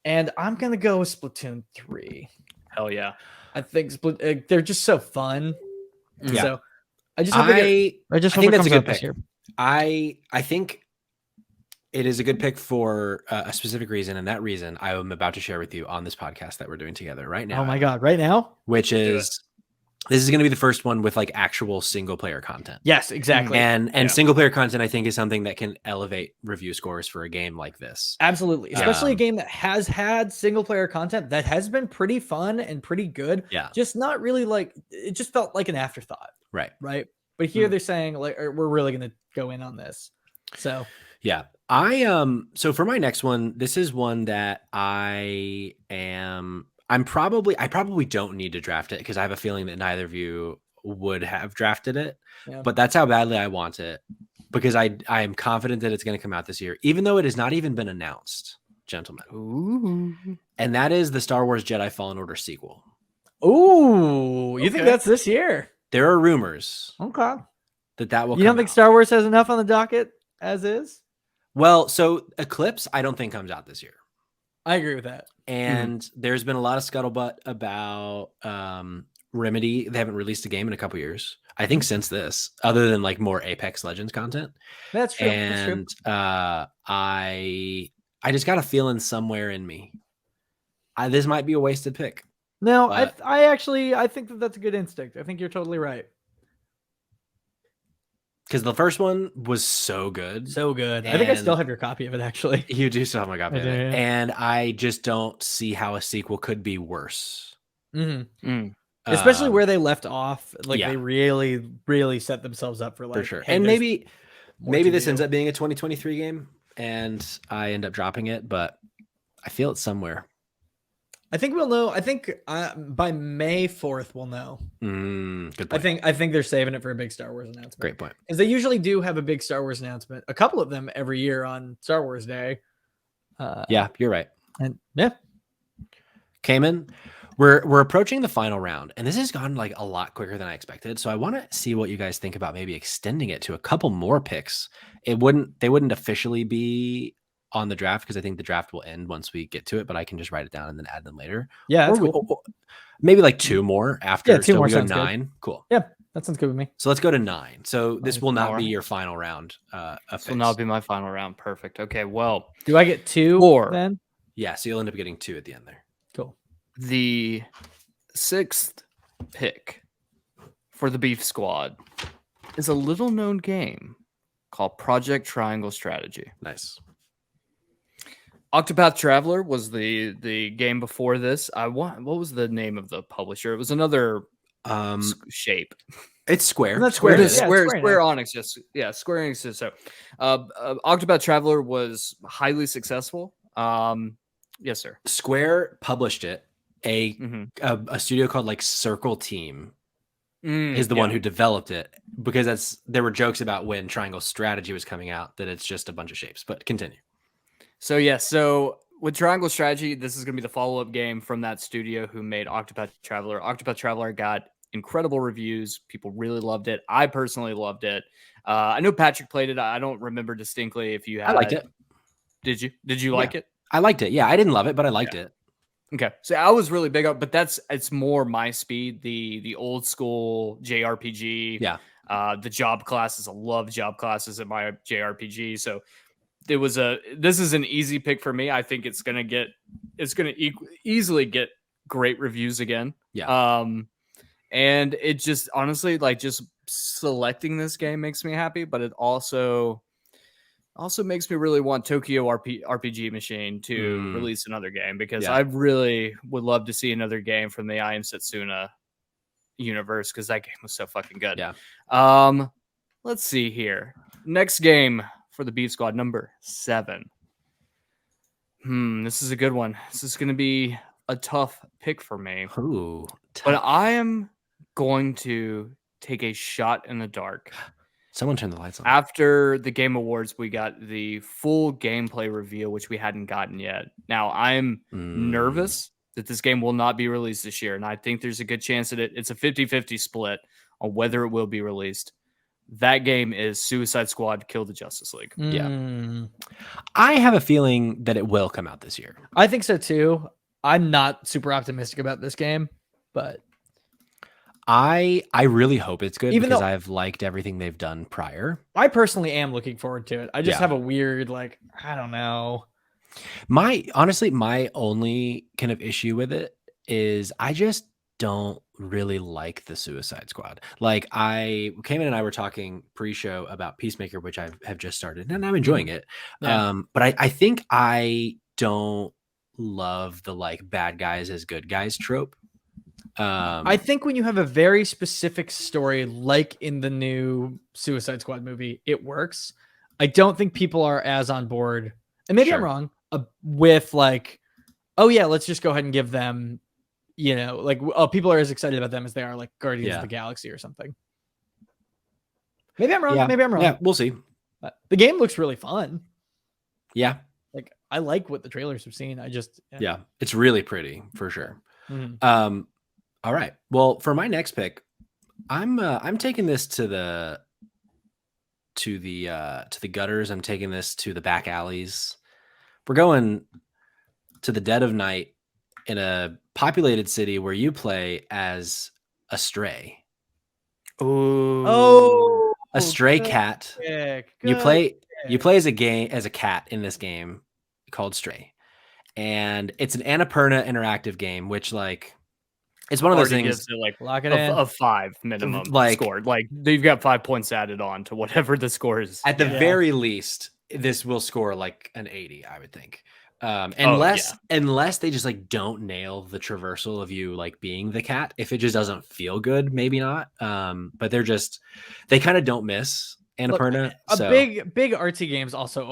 And I'm gonna go with Splatoon 3. Hell yeah! I think they're just so fun. Yeah. So I just think that's a good pick. I think it is a good pick for a specific reason, and that reason I am about to share with you on this podcast that we're doing together right now. Oh my god, right now? Which is this is going to be the first one with like actual single player content. Yes, exactly. And single player content, I think, is something that can elevate review scores for a game like this. Absolutely. Especially a game that has had single player content that has been pretty fun and pretty good. Yeah. Just not really like, it just felt like an afterthought. Right. Right. But here they're saying like, we're really going to go in on this. So yeah. So for my next one, this is one that I probably don't need to draft it because I have a feeling that neither of you would have drafted it, but that's how badly I want it because I am confident that it's going to come out this year, even though it has not even been announced, gentlemen. Ooh. And that is the Star Wars Jedi Fallen Order sequel. Ooh, you think that's this year? There are rumors. Okay. That will. You don't think Star Wars has enough on the docket as is? Well, so Eclipse, I don't think comes out this year. I agree with that. And there's been a lot of scuttlebutt about Remedy. They haven't released a game in a couple years, I think, since this, other than like more Apex Legends content. That's true. And I just got a feeling somewhere in me, this might be a wasted pick. No, I think that's a good instinct. I think you're totally right. Because the first one was so good. So good. I think I still have your copy of it, actually. You do still have my copy of it. Yeah. And I just don't see how a sequel could be worse. Especially where they left off. Like they really, really set themselves up for like. For sure. Hey, and maybe this ends up being a 2023 game and I end up dropping it, but I feel it's somewhere. I think we'll know. I think by May 4th we'll know. Good point. I think they're saving it for a big Star Wars announcement. Great point. Because they usually do have a big Star Wars announcement, a couple of them every year on Star Wars Day. Yeah, you're right. And yeah, Cayman, we're approaching the final round, and this has gone like a lot quicker than I expected. So I want to see what you guys think about maybe extending it to a couple more picks. They wouldn't officially be on the draft because I think the draft will end once we get to it, but I can just write it down and then add them later. Yeah, that's cool. Maybe like 2 more after. Yeah, 2 more we go sounds 9. Good. Cool. Yeah, that sounds good with me. So let's go to 9. So this will not be your final round. This will not be my final round. Perfect. Okay. Well, do I get 2 or then? Yeah. So you'll end up getting 2 at the end there. Cool. The 6th pick for the Beef Squad is a little known game called Project Triangle Strategy. Nice. Octopath Traveler was the game before this. What was the name of the publisher? It was another shape. It's Square. That's Square. Square. It is Square Enix. Yes, yeah, Square Enix. So, Octopath Traveler was highly successful. Yes, sir. Square published it. A studio called like Circle Team is the one who developed it, because there were jokes about when Triangle Strategy was coming out that it's just a bunch of shapes. But continue. So with Triangle Strategy, this is going to be the follow-up game from that studio who made Octopath Traveler. Octopath Traveler got incredible reviews. People really loved it. I personally loved it. I know Patrick played it. I don't remember distinctly if you had. I liked it. Did you? Did you like it? I liked it. Yeah, I didn't love it, but I liked it. Okay, so I was really big up, but it's more my speed. The old school JRPG. Yeah. The job classes. I love job classes in my JRPG. So this is an easy pick for me. I think it's gonna easily get great reviews again. Yeah. And it just honestly, like, just selecting this game makes me happy, but it also makes me really want Tokyo RPG Machine to release another game, because I really would love to see another game from the I Am Setsuna universe, because that game was so fucking good. Yeah. Let's see here. Next game for the Beef Squad, number 7. This is a good one. This is going to be a tough pick for me. Ooh, but I am going to take a shot in the dark. Someone turn the lights on. After the Game Awards, we got the full gameplay reveal, which we hadn't gotten yet. Now, I'm nervous that this game will not be released this year, and I think there's a good chance that it's a 50-50 split on whether it will be released. That game is Suicide Squad Kill the Justice League. Yeah. I have a feeling that it will come out this year. I think so too. I'm not super optimistic about this game, but I really hope it's good, because I've liked everything they've done prior. I personally am looking forward to it. I just have a weird, I don't know. Honestly, my only kind of issue with it is I just don't really like the Suicide Squad. Like, Cayman and I were talking pre-show about Peacemaker, which I have just started, and I'm enjoying it. Yeah. But I think I don't love the bad guys as good guys trope. I think when you have a very specific story, like in the new Suicide Squad movie, it works. I don't think people are as on board, and maybe I'm wrong, with oh yeah, let's just go ahead and give them, people are as excited about them as they are like Guardians of the Galaxy or something. Maybe I'm wrong. Yeah. Maybe I'm wrong. Yeah, we'll see. But the game looks really fun. Yeah. I like what the trailers have seen. Yeah, it's really pretty for sure. Mm-hmm. All right. Well, for my next pick, I'm taking this to the gutters. I'm taking this to the back alleys. We're going to the dead of night in a populated city where you play as a stray. Oh, a stray cat. You play as a cat in this game called Stray, and it's an Annapurna interactive game, which it's one of those things. Lock it in. A 5 minimum score. They've got 5 points added on to whatever the score is. At the very least, this will score an 80, I would think. Unless they just don't nail the traversal of you being the cat. If it just doesn't feel good, maybe not. But they kind of don't miss Annapurna. Big artsy games also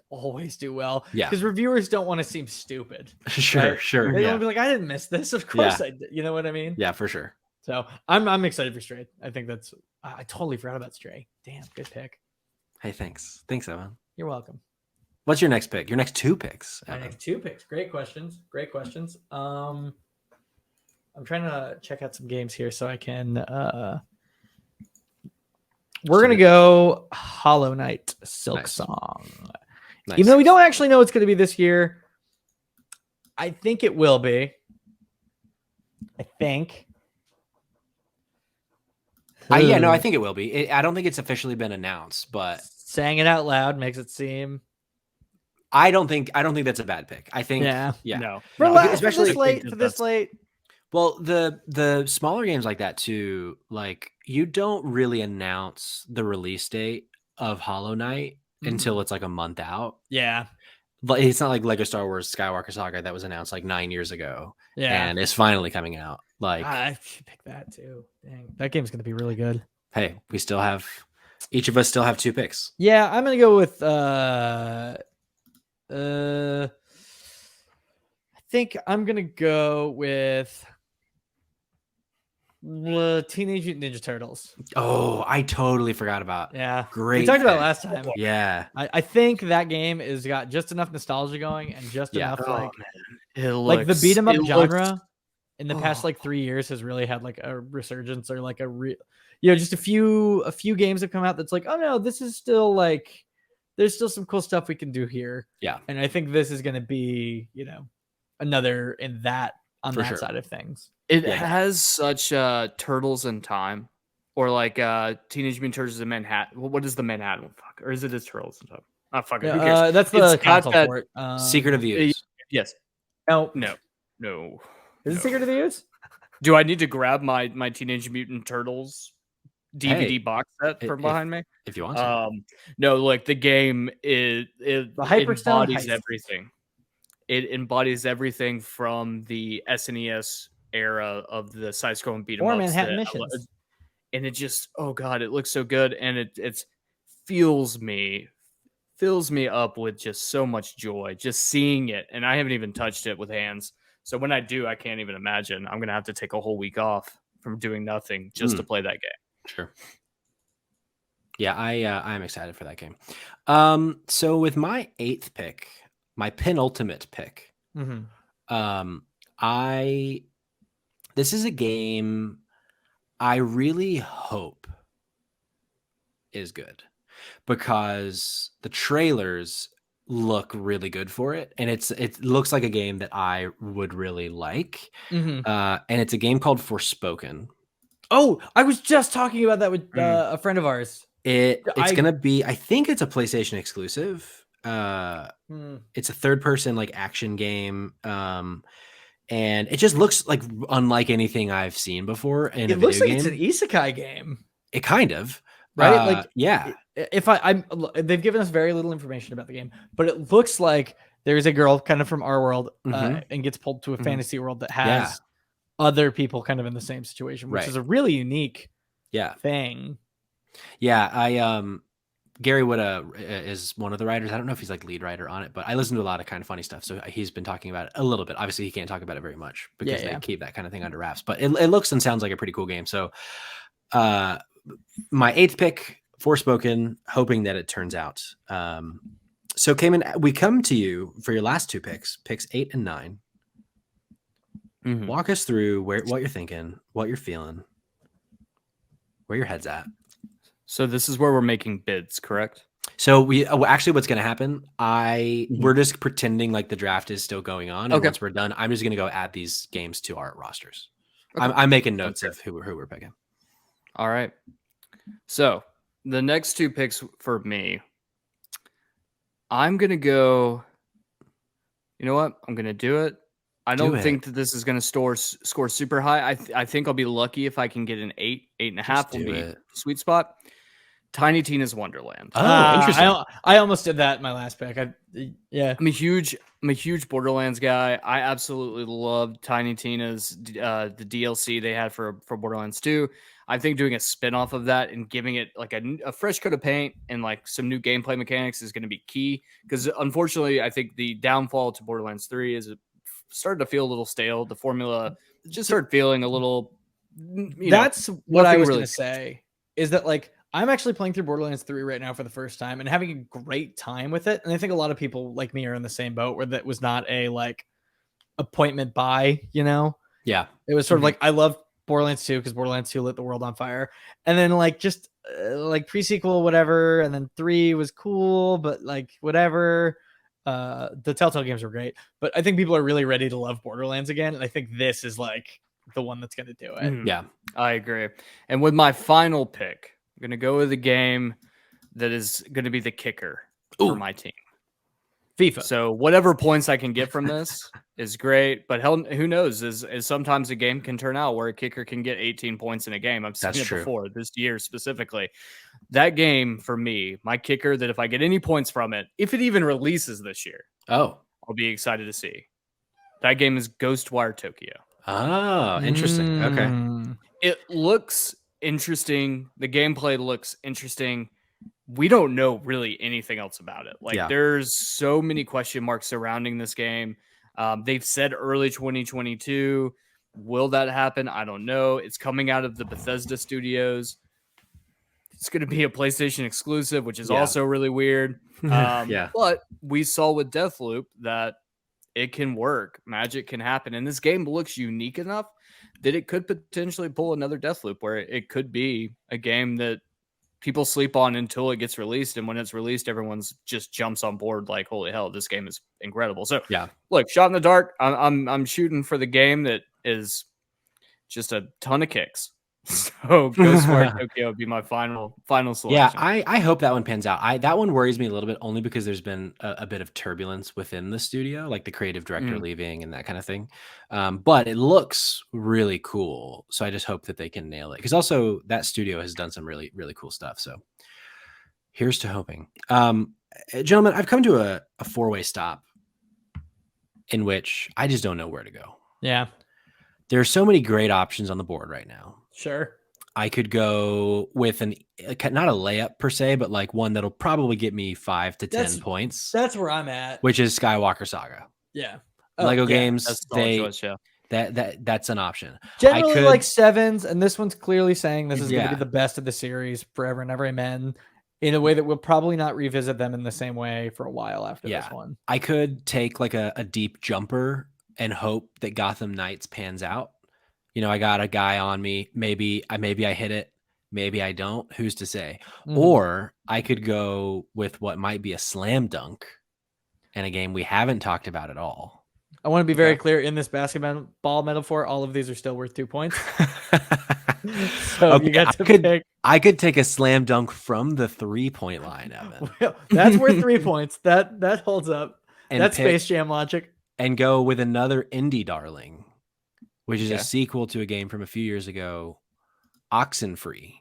always do well. Yeah, because reviewers don't want to seem stupid. Sure. They don't be I didn't miss this. Of course I did. You know what I mean? Yeah, for sure. So I'm excited for Stray. I think I totally forgot about Stray. Damn, good pick. Hey, thanks, Evan. You're welcome. What's your next pick? Your next 2 picks? My next 2 picks. Great questions. I'm trying to check out some games here so I can. We're gonna go Hollow Knight Silk Song. Nice. Even though we don't actually know it's going to be this year, I think it will be. I think. I think it will be. I don't think it's officially been announced, but saying it out loud makes it seem. I don't think that's a bad pick. I think. Yeah. No. Especially this late. Well, the smaller games like that too, you don't really announce the release date of Hollow Knight until it's a month out. Yeah. But it's not like Lego Star Wars Skywalker Saga that was announced like 9 years ago. Yeah. And it's finally coming out. Like, I should pick that too. Dang, that game's gonna be really good. Hey, each of us still have 2 picks. Yeah, I'm gonna go with I think I'm gonna go with Teenage Mutant Ninja Turtles. Oh, I totally forgot about. Yeah, great. We talked about it last time. Yeah, I think that game has got just enough nostalgia going and just enough like the beat 'em up genre in the past like 3 years has really had like a resurgence or like just a few games have come out that's like, oh no, this is still like there's still some cool stuff we can do here. Yeah, and I think this is going to be another in that on that side of things. It has such Turtles in Time, or like Teenage Mutant Turtles in Manhattan. What is the Manhattan? Fuck, or is it just Turtles in Time? Oh fuck it. Who cares? That's the console port. Secret of the Ooze. Yes. No. Is it Secret of the Ooze? Do I need to grab my Teenage Mutant Turtles DVD box set from behind me? If you want to. No, like the game it embodies everything. It embodies everything from the SNES era of the side-scrolling beat 'em ups. Manhattan Missions. And it just, oh god, it looks so good, and it fills me up with just so much joy just seeing it. And I haven't even touched it with hands. So when I do, I can't even imagine. I'm gonna have to take a whole week off from doing nothing just to play that game. Sure. Yeah, I'm excited for that game. So with my 8th pick, my penultimate pick, this is a game I really hope is good because the trailers look really good for it, and it looks like a game that I would really like. And it's a game called Forspoken. Oh, I was just talking about that with a friend of ours. It's gonna be, I think it's a PlayStation exclusive. It's a third-person like action game, and it just looks like unlike anything I've seen before in a video game. It looks like it's an isekai game. It kind of, right? Like, yeah. If they've given us very little information about the game, but it looks like there's a girl kind of from our world and gets pulled to a fantasy world that has other people kind of in the same situation, which is a really unique thing. Yeah, Gary Whitta is one of the writers. I don't know if he's like lead writer on it, but I listen to a lot of kind of funny stuff. So he's been talking about it a little bit. Obviously, he can't talk about it very much because they keep that kind of thing under wraps. But it looks and sounds like a pretty cool game. So my 8th pick, Forspoken, hoping that it turns out. So Cayman, we come to you for your last 2 picks 8 and 9. Walk us through what you're thinking, what you're feeling, where your head's at. So this is where we're making bids, correct? So what's going to happen? We're just pretending like the draft is still going on. And once we're done, I'm just going to go add these games to our rosters. Okay. I'm making notes of who we're picking. All right. So the next 2 picks for me, I'm going to go, you know what? I'm going to do it. I don't think that this is going to score super high. I think I'll be lucky if I can get an 8.5 will be sweet spot. Tiny Tina's Wonderland. Oh, interesting. I almost did that in my last pick. I'm a huge Borderlands guy. I absolutely loved Tiny Tina's the DLC they had for Borderlands 2. I think doing a spin-off of that and giving it like a fresh coat of paint and like some new gameplay mechanics is going to be key, because unfortunately I think the downfall to Borderlands 3 is it started to feel a little stale. The formula just started feeling a little that's what I was going to say, is that like I'm actually playing through Borderlands 3 right now for the first time and having a great time with it. And I think a lot of people like me are in the same boat where that was not a like appointment buy, Yeah. It was sort of like, I love Borderlands 2 because Borderlands 2 lit the world on fire. And then like just like pre-sequel, whatever. And then 3 was cool, but like whatever. The Telltale games were great, but I think people are really ready to love Borderlands again. And I think this is like the one that's going to do it. Yeah, I agree. And with my final pick, I'm going to go with a game that is going to be the kicker for my team. FIFA. So whatever points I can get from this is great. But who knows? Is sometimes a game can turn out where a kicker can get 18 points in a game. I've seen it before this year specifically. That game for me, my kicker, that if I get any points from it, if it even releases this year, I'll be excited to see. That game is Ghostwire Tokyo. Oh, interesting. Okay. It looks interesting. The gameplay looks interesting. We don't know really anything else about it. There's so many question marks surrounding this game. They've said early 2022. Will that happen? I don't know. It's coming out of the Bethesda studios. It's going to be a PlayStation exclusive, which is also really weird. But we saw with Deathloop that it can work. Magic can happen. And this game looks unique enough that it could potentially pull another Deathloop, where it could be a game that people sleep on until it gets released. And when it's released, everyone's just jumps on board like, holy hell, this game is incredible. So look, shot in the dark. I'm shooting for the game that is just a ton of kicks. So Ghostwire Tokyo would be my final selection. Yeah, I hope that one pans out. That one worries me a little bit, only because there's been a bit of turbulence within the studio, like the creative director leaving and that kind of thing. But it looks really cool. So I just hope that they can nail it. Because also that studio has done some really, really cool stuff. So here's to hoping. Gentlemen, I've come to a 4-way stop in which I just don't know where to go. Yeah. There are so many great options on the board right now. Sure. I could go with not a layup per se, but like one that'll probably get me 5 to 10 points. That's where I'm at. Which is Skywalker Saga. Yeah. Lego games. That's that's an option. Generally like 7s, and this one's clearly saying this is going to be the best of the series forever and ever, amen. In a way that we'll probably not revisit them in the same way for a while after this one. I could take like a deep jumper and hope that Gotham Knights pans out. You know, I got a guy on me. Maybe I hit it. Maybe I don't. Who's to say? Or I could go with what might be a slam dunk and a game we haven't talked about at all. I want to be very clear in this basketball metaphor. All of these are still worth 2 points. So you got to pick. I could take a slam dunk from the 3-point line, Evan. Well, that's worth 3 points. That holds up. And that's Space Jam logic. And go with another indie darling, which is a sequel to a game from a few years ago, Oxenfree.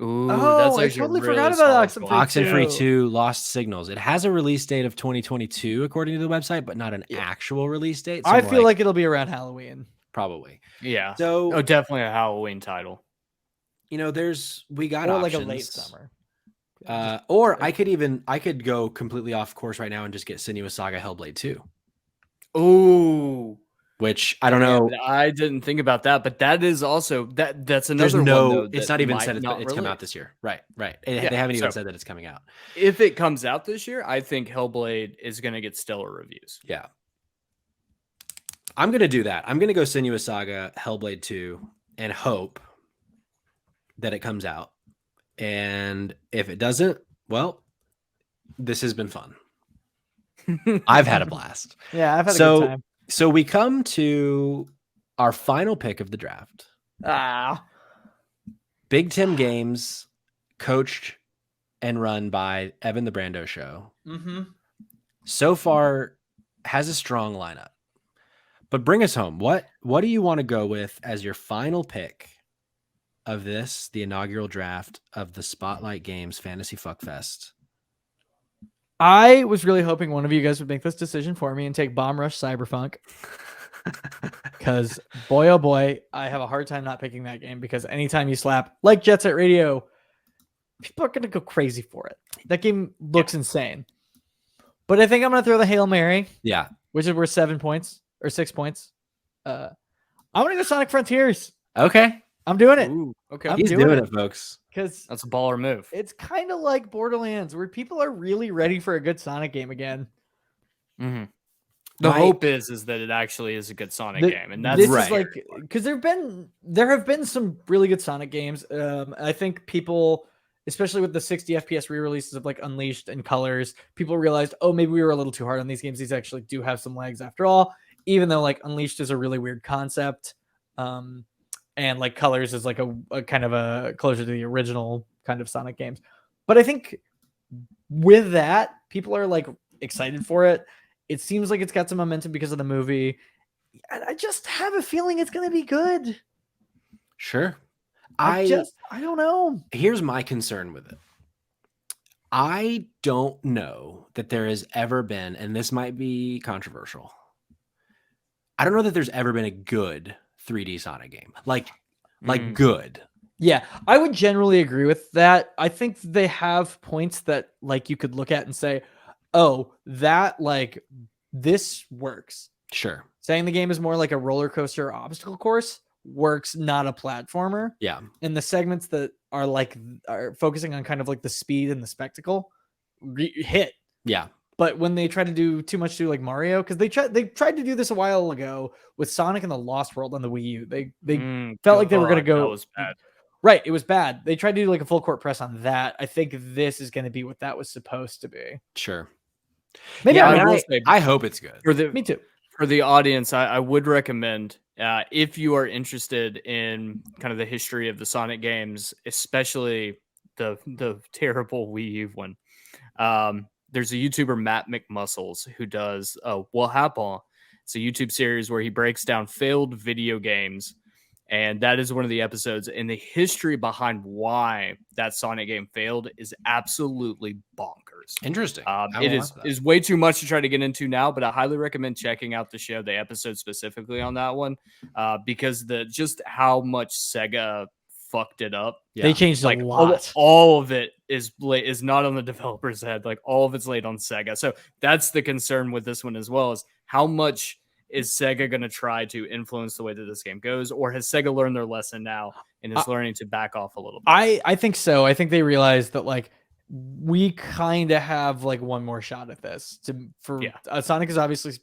Ooh, that's I totally forgot about Oxenfree. Oxenfree 2 Lost Signals. It has a release date of 2022, according to the website, but not an actual release date. So I feel like it'll be around Halloween. Probably. Yeah. So definitely a Halloween title. You know, we got or options. Like a late summer. Or I could go completely off course right now and just get Senua's Saga Hellblade 2. Ooh. Which I don't know. I didn't think about that, but that is also that's another There's no, one. It's not even said it's come out this year. Right. They haven't even said that it's coming out. If it comes out this year, I think Hellblade is going to get stellar reviews. Yeah. I'm going to do that. I'm going to go Senua's Saga Hellblade 2 and hope that it comes out. And if it doesn't, well, this has been fun. I've had a blast. Yeah, I've had a good time. So we come to our final pick of the draft. Big Tim Games, coached and run by Evan the Brando Show. So far has a strong lineup. But bring us home. What do you want to go with as your final pick of this, the inaugural draft of the Spotlight Games Fantasy Fuckfest? I was really hoping one of you guys would make this decision for me and take Bomb Rush Cyberpunk. Because boy, oh boy, I have a hard time not picking that game, because anytime you slap like Jet Set Radio, people are going to go crazy for it. That game looks insane. But I think I'm going to throw the Hail Mary. Yeah. Which is worth 7 points or 6 points. I'm going to go Sonic Frontiers. Okay. I'm doing it. Ooh, okay. He's doing it, folks. Because that's a baller move. It's kind of like Borderlands, where people are really ready for a good Sonic game again. The hope is that it actually is a good Sonic game, and that's right. Is like, because there have been some really good Sonic games. I think people, especially with the 60 FPS re-releases of like Unleashed and Colors, people realized, oh, maybe we were a little too hard on these games. These actually do have some legs after all, even though like Unleashed is a really weird concept. And like Colors is like a kind of a closer to the original kind of Sonic games. But I think with that, people are like excited for it. It seems like it's got some momentum because of the movie. I just have a feeling it's going to be good. Sure. I don't know. Here's my concern with it. I don't know that there has ever been, and this might be controversial, I don't know that there's ever been a good 3D Sonic game. Like good. Yeah, I would generally agree with that. I think they have points that like you could look at and say, oh, that like this works. Sure. Saying the game is more like a roller coaster or obstacle course works, not a platformer. Yeah. And the segments that are focusing on kind of like the speed and the spectacle hit. Yeah. But when they try to do too much to like Mario, because they tried to do this a while ago with Sonic and the Lost World on the Wii U. They felt like they were going to go. That was bad. Right, it was bad. They tried to do like a full court press on that. I think this is going to be what that was supposed to be. Sure. Maybe I hope it's good. Me too. For the audience, I would recommend if you are interested in kind of the history of the Sonic games, especially the terrible Wii U one. There's a YouTuber, Matt McMuscles, who does What Happened. It's a YouTube series where he breaks down failed video games. And that is one of the episodes. And the history behind why that Sonic game failed is absolutely bonkers. Interesting. It is way too much to try to get into now, but I highly recommend checking out the episode specifically on that one, because just how much Sega fucked it up. Yeah. They changed a lot. All of it is not on the developer's head. Like all of it's laid on Sega. So that's the concern with this one as well, is how much is Sega going to try to influence the way that this game goes, or has Sega learned their lesson now and is learning to back off a little bit? I think so. I think they realized that like we kind of have like one more shot at this. Sonic is obviously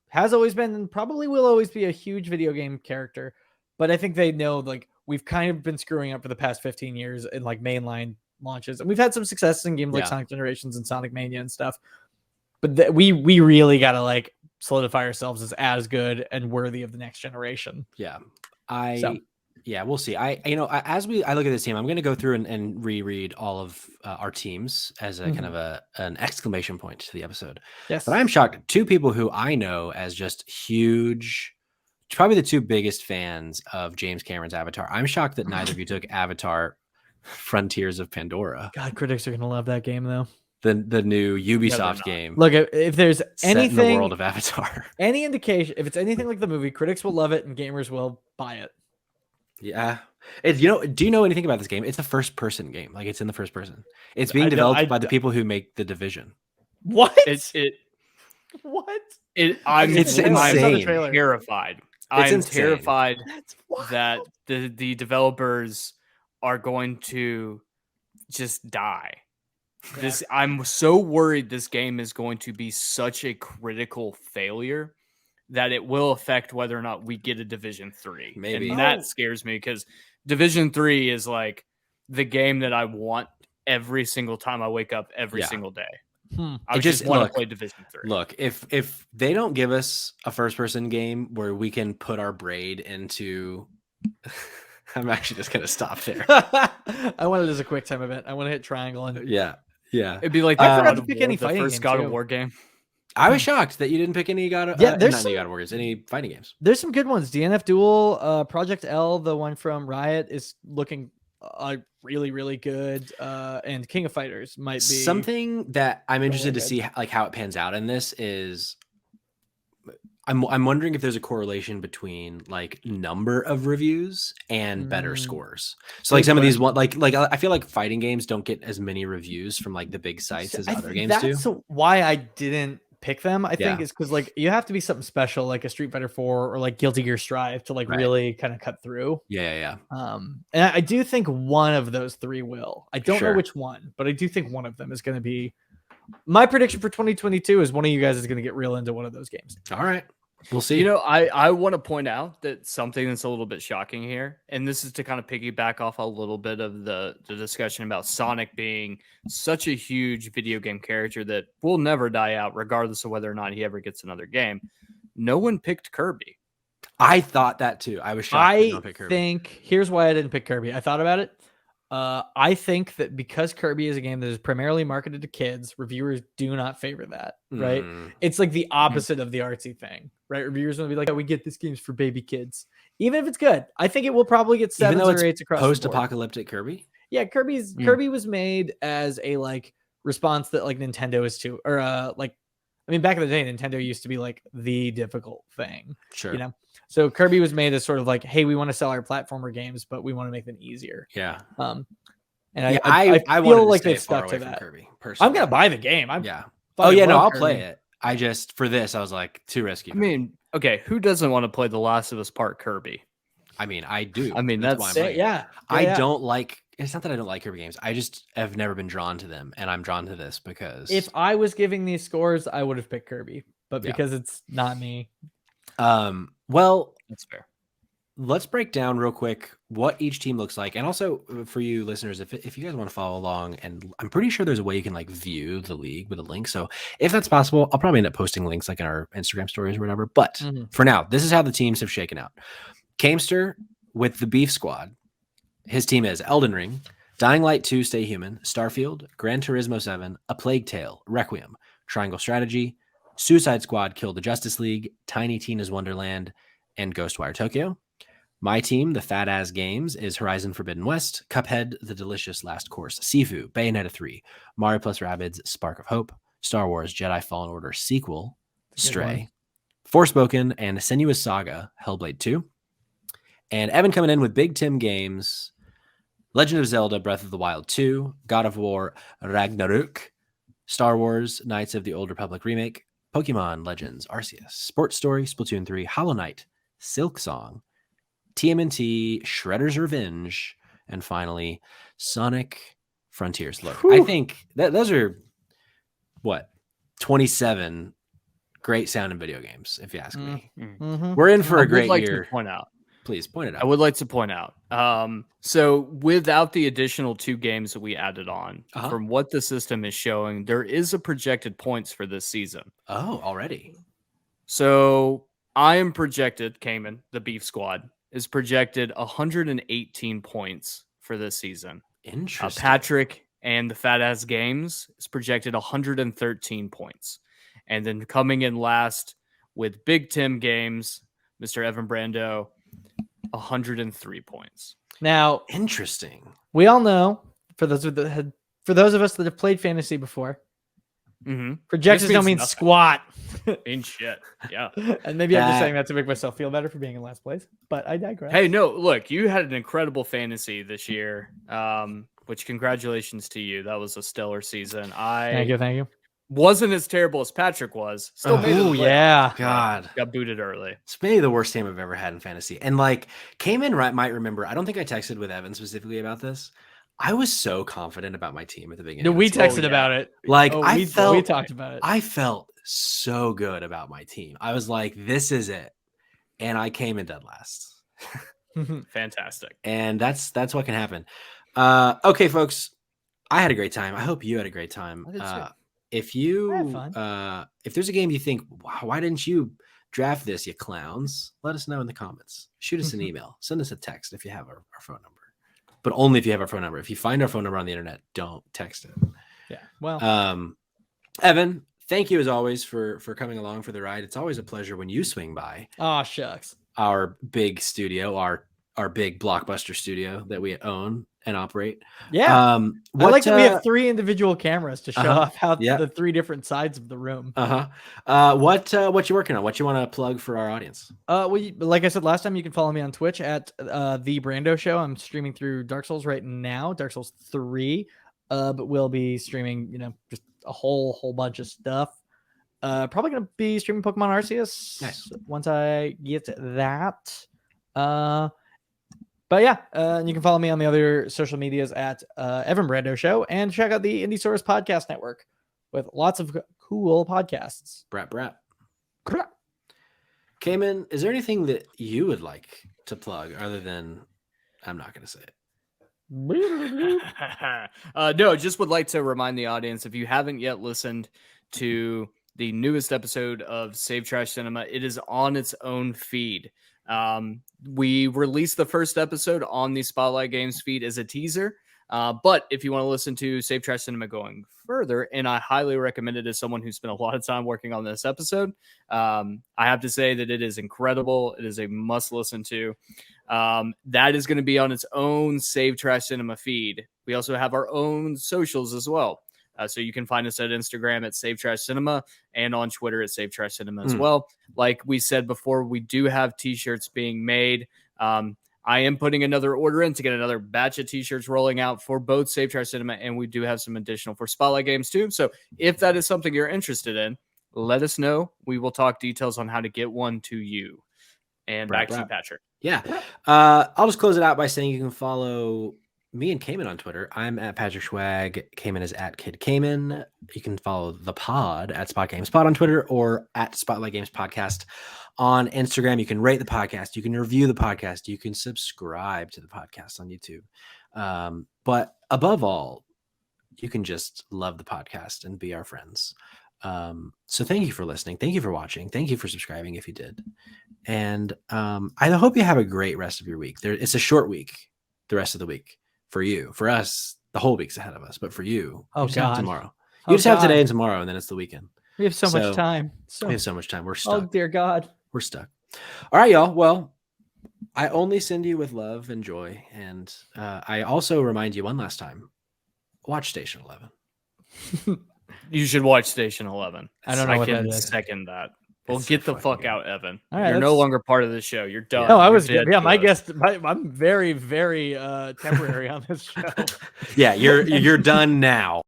has always been and probably will always be a huge video game character, but I think they know like we've kind of been screwing up for the past 15 years in like mainline launches, and we've had some success in games like Sonic Generations and Sonic Mania and stuff, but we really got to like solidify ourselves as good and worthy of the next generation. Yeah. We'll see. I look at this team, I'm going to go through and reread all of our teams as a kind of an exclamation point to the episode. Yes. But I'm shocked. Two people who I know as just huge, probably the two biggest fans of James Cameron's Avatar. I'm shocked that neither of you took Avatar Frontiers of Pandora. God, critics are going to love that game though. The new Ubisoft game. Look, if there's anything in the world of Avatar, any indication, if it's anything like the movie, critics will love it and gamers will buy it. Yeah. Do you know anything about this game? It's a first-person game. Like it's in the first person. It's being developed by the people who make The Division. What? What? I'm terrified. I'm terrified that the developers are going to just die. I'm so worried this game is going to be such a critical failure that it will affect whether or not we get a Division 3. Maybe. And that scares me because Division 3 is like the game that I want every single time I wake up every single day. I just want to play Division 3. Look, if they don't give us a first-person game where we can put our braid into... I'm actually just going to stop there. I want it as a quick time event. I want to hit triangle. And Yeah. It'd be like I forgot to pick any fighting first God of War game. I was shocked that you didn't pick any God of War games, any fighting games. There's some good ones. DNF Duel, Project L, the one from Riot, is looking really, really good. And King of Fighters might be something that I'm interested to see like how it pans out. And this is, I'm wondering if there's a correlation between like number of reviews and better scores. So like some of these like I feel like fighting games don't get as many reviews from like the big sites as other games do. That's why I didn't pick them. I think is because like you have to be something special like a Street Fighter 4 or like Guilty Gear Strive to like really kind of cut through. Yeah. And I do think one of those three will. I don't know which one, but I do think one of them is going to be. My prediction for 2022 is one of you guys is going to get real into one of those games. All right. We'll see. I want to point out that something that's a little bit shocking here, and this is to kind of piggyback off a little bit of the discussion about Sonic being such a huge video game character that will never die out, regardless of whether or not he ever gets another game. No one picked Kirby. I thought that too. I was shocked. I think here's why I didn't pick Kirby. I thought about it. I think that because Kirby is a game that is primarily marketed to kids, reviewers do not favor that, right? It's like the opposite of the artsy thing, right? Reviewers will be like, "Oh, we get this game's for baby kids," even if it's good. I think it will probably get 7s or 8s across the board. Post-apocalyptic Kirby. Yeah, Kirby was made as a like response that like Nintendo is to, or like, I mean, back in the day, Nintendo used to be like the difficult thing, sure, you know. So Kirby was made as sort of like, hey, we want to sell our platformer games, but we want to make them easier. Yeah. And yeah, I feel like they've stuck to that. Kirby, personally. I'm gonna buy the game. Oh yeah, no, I'll play it. I just for this, I was like too risky. I mean, okay, who doesn't want to play The Last of Us Part Kirby? I mean, I do. I mean, that's why yeah. I don't like. It's not that I don't like Kirby games. I just have never been drawn to them, and I'm drawn to this because if I was giving these scores, I would have picked Kirby, but because it's not me. Well, that's fair. Let's break down real quick what each team looks like. And also for you listeners, if you guys want to follow along, and I'm pretty sure there's a way you can like view the league with a link. So if that's possible, I'll probably end up posting links like in our Instagram stories or whatever. But for now, this is how the teams have shaken out. Kamester with the Beef Squad. His team is Elden Ring, Dying Light 2, Stay Human, Starfield, Gran Turismo 7, A Plague Tale, Requiem, Triangle Strategy, Suicide Squad, Kill the Justice League, Tiny Tina's Wonderland, and Ghostwire Tokyo. My team, the Fat Ass Games, is Horizon Forbidden West, Cuphead, The Delicious Last Course, Sifu, Bayonetta 3, Mario plus Rabbids, Spark of Hope, Star Wars Jedi Fallen Order sequel, Stray, Forspoken, and Senua's Saga, Hellblade 2. And Evan coming in with Big Tim Games, Legend of Zelda, Breath of the Wild 2, God of War, Ragnarok, Star Wars, Knights of the Old Republic Remake, Pokemon Legends, Arceus, Sports Story, Splatoon 3, Hollow Knight, Silk Song, TMNT, Shredder's Revenge, and finally, Sonic Frontiers. Look, I think that those are, 27 great sounding video games, if you ask me. We're in for a great year. To point out. Please point it out. I would like to point out. So without the additional 2 games that we added on, from what the system is showing, there is a projected points for this season. Oh, already. So I am projected, Cayman, the Beef Squad, is projected 118 points for this season. Interesting. Patrick and the Fat Ass Games is projected 113 points. And then coming in last with Big Tim Games, Mr. Evan Brando, 103 points. Now, interesting. We all know, for those of us that have played fantasy before, projections don't mean squat. Ain't shit. Yeah. And maybe I'm just saying that to make myself feel better for being in last place, but I digress. Hey, no, look, you had an incredible fantasy this year, which congratulations to you. That was a stellar season. Thank you. Wasn't as terrible as Patrick was. Still made it. Oh, yeah. God. Got booted early. It's maybe the worst team I've ever had in fantasy. And like, might remember, I don't think I texted with Evan specifically about this. I was so confident about my team at the beginning. No, we texted about it. Like, we talked about it. I felt so good about my team. I was like, this is it. And I came in dead last. Fantastic. And that's what can happen. Okay, folks. I had a great time. I hope you had a great time. If there's a game you think, wow, why didn't you draft this, you clowns? Let us know in the comments. Shoot us an email. Send us a text if you have our phone number. But only if you have our phone number. If you find our phone number on the internet, don't text it. Yeah. Well, Evan, thank you as always for coming along for the ride. It's always a pleasure when you swing by. Oh, shucks. Our big studio, our big blockbuster studio that we own and operate. Yeah. I like that we have 3 individual cameras to show off how the 3 different sides of the room. What you working on? What you want to plug for our audience? Like I said last time, you can follow me on Twitch at the Brando Show. I'm streaming through Dark Souls right now, Dark Souls 3. But we'll be streaming, just a whole bunch of stuff. Probably gonna be streaming Pokemon Arceus once I get that. But yeah, you can follow me on the other social medias at Evan Brando Show, and check out the Indiesaurus Podcast Network with lots of cool podcasts. Brat. Cayman, is there anything that you would like to plug other than I'm not going to say it? No, just would like to remind the audience, if you haven't yet listened to the newest episode of Save Trash Cinema, it is on its own feed. We released the first episode on the Spotlight Games feed as a teaser. But if you want to listen to Safe Trash Cinema going further, and I highly recommend it as someone who spent a lot of time working on this episode, I have to say that it is incredible. It is a must listen to. That is going to be on its own Save Trash Cinema feed. We also have our own socials as well. So you can find us at Instagram at Save Trash Cinema and on Twitter at Save Trash Cinema as well. Like we said before, we do have t-shirts being made. I am putting another order in to get another batch of t-shirts rolling out for both Save Trash Cinema, and we do have some additional for Spotlight Games too. So if that is something you're interested in, let us know. We will talk details on how to get one to you. And back to you, Patrick. Yeah. I'll just close it out by saying you can follow me and Cayman on Twitter. I'm at Patrick Schwag. Cayman is at Kid Cayman. You can follow the pod at Spot Games Pod on Twitter or at Spotlight Games Podcast on Instagram. You can rate the podcast. You can review the podcast. You can subscribe to the podcast on YouTube. But above all, you can just love the podcast and be our friends. So thank you for listening. Thank you for watching. Thank you for subscribing if you did. And I hope you have a great rest of your week. It's a short week, the rest of the week for you. For us, the whole week's ahead of us. But for you, you just have tomorrow. You just have today and tomorrow, and then it's the weekend. We have so much time. We have so much time. We're stuck. Oh, dear God. We're stuck. All right, y'all. Well, I only send you with love and joy. And I also remind you one last time, watch Station 11. You should watch Station 11. I don't know what that is. Second that. Well, get the fuck out, Evan. Right, you're no longer part of the show. You're done. No, I was. Yeah, my guest. I'm very, very temporary on this show. Yeah, you're done now.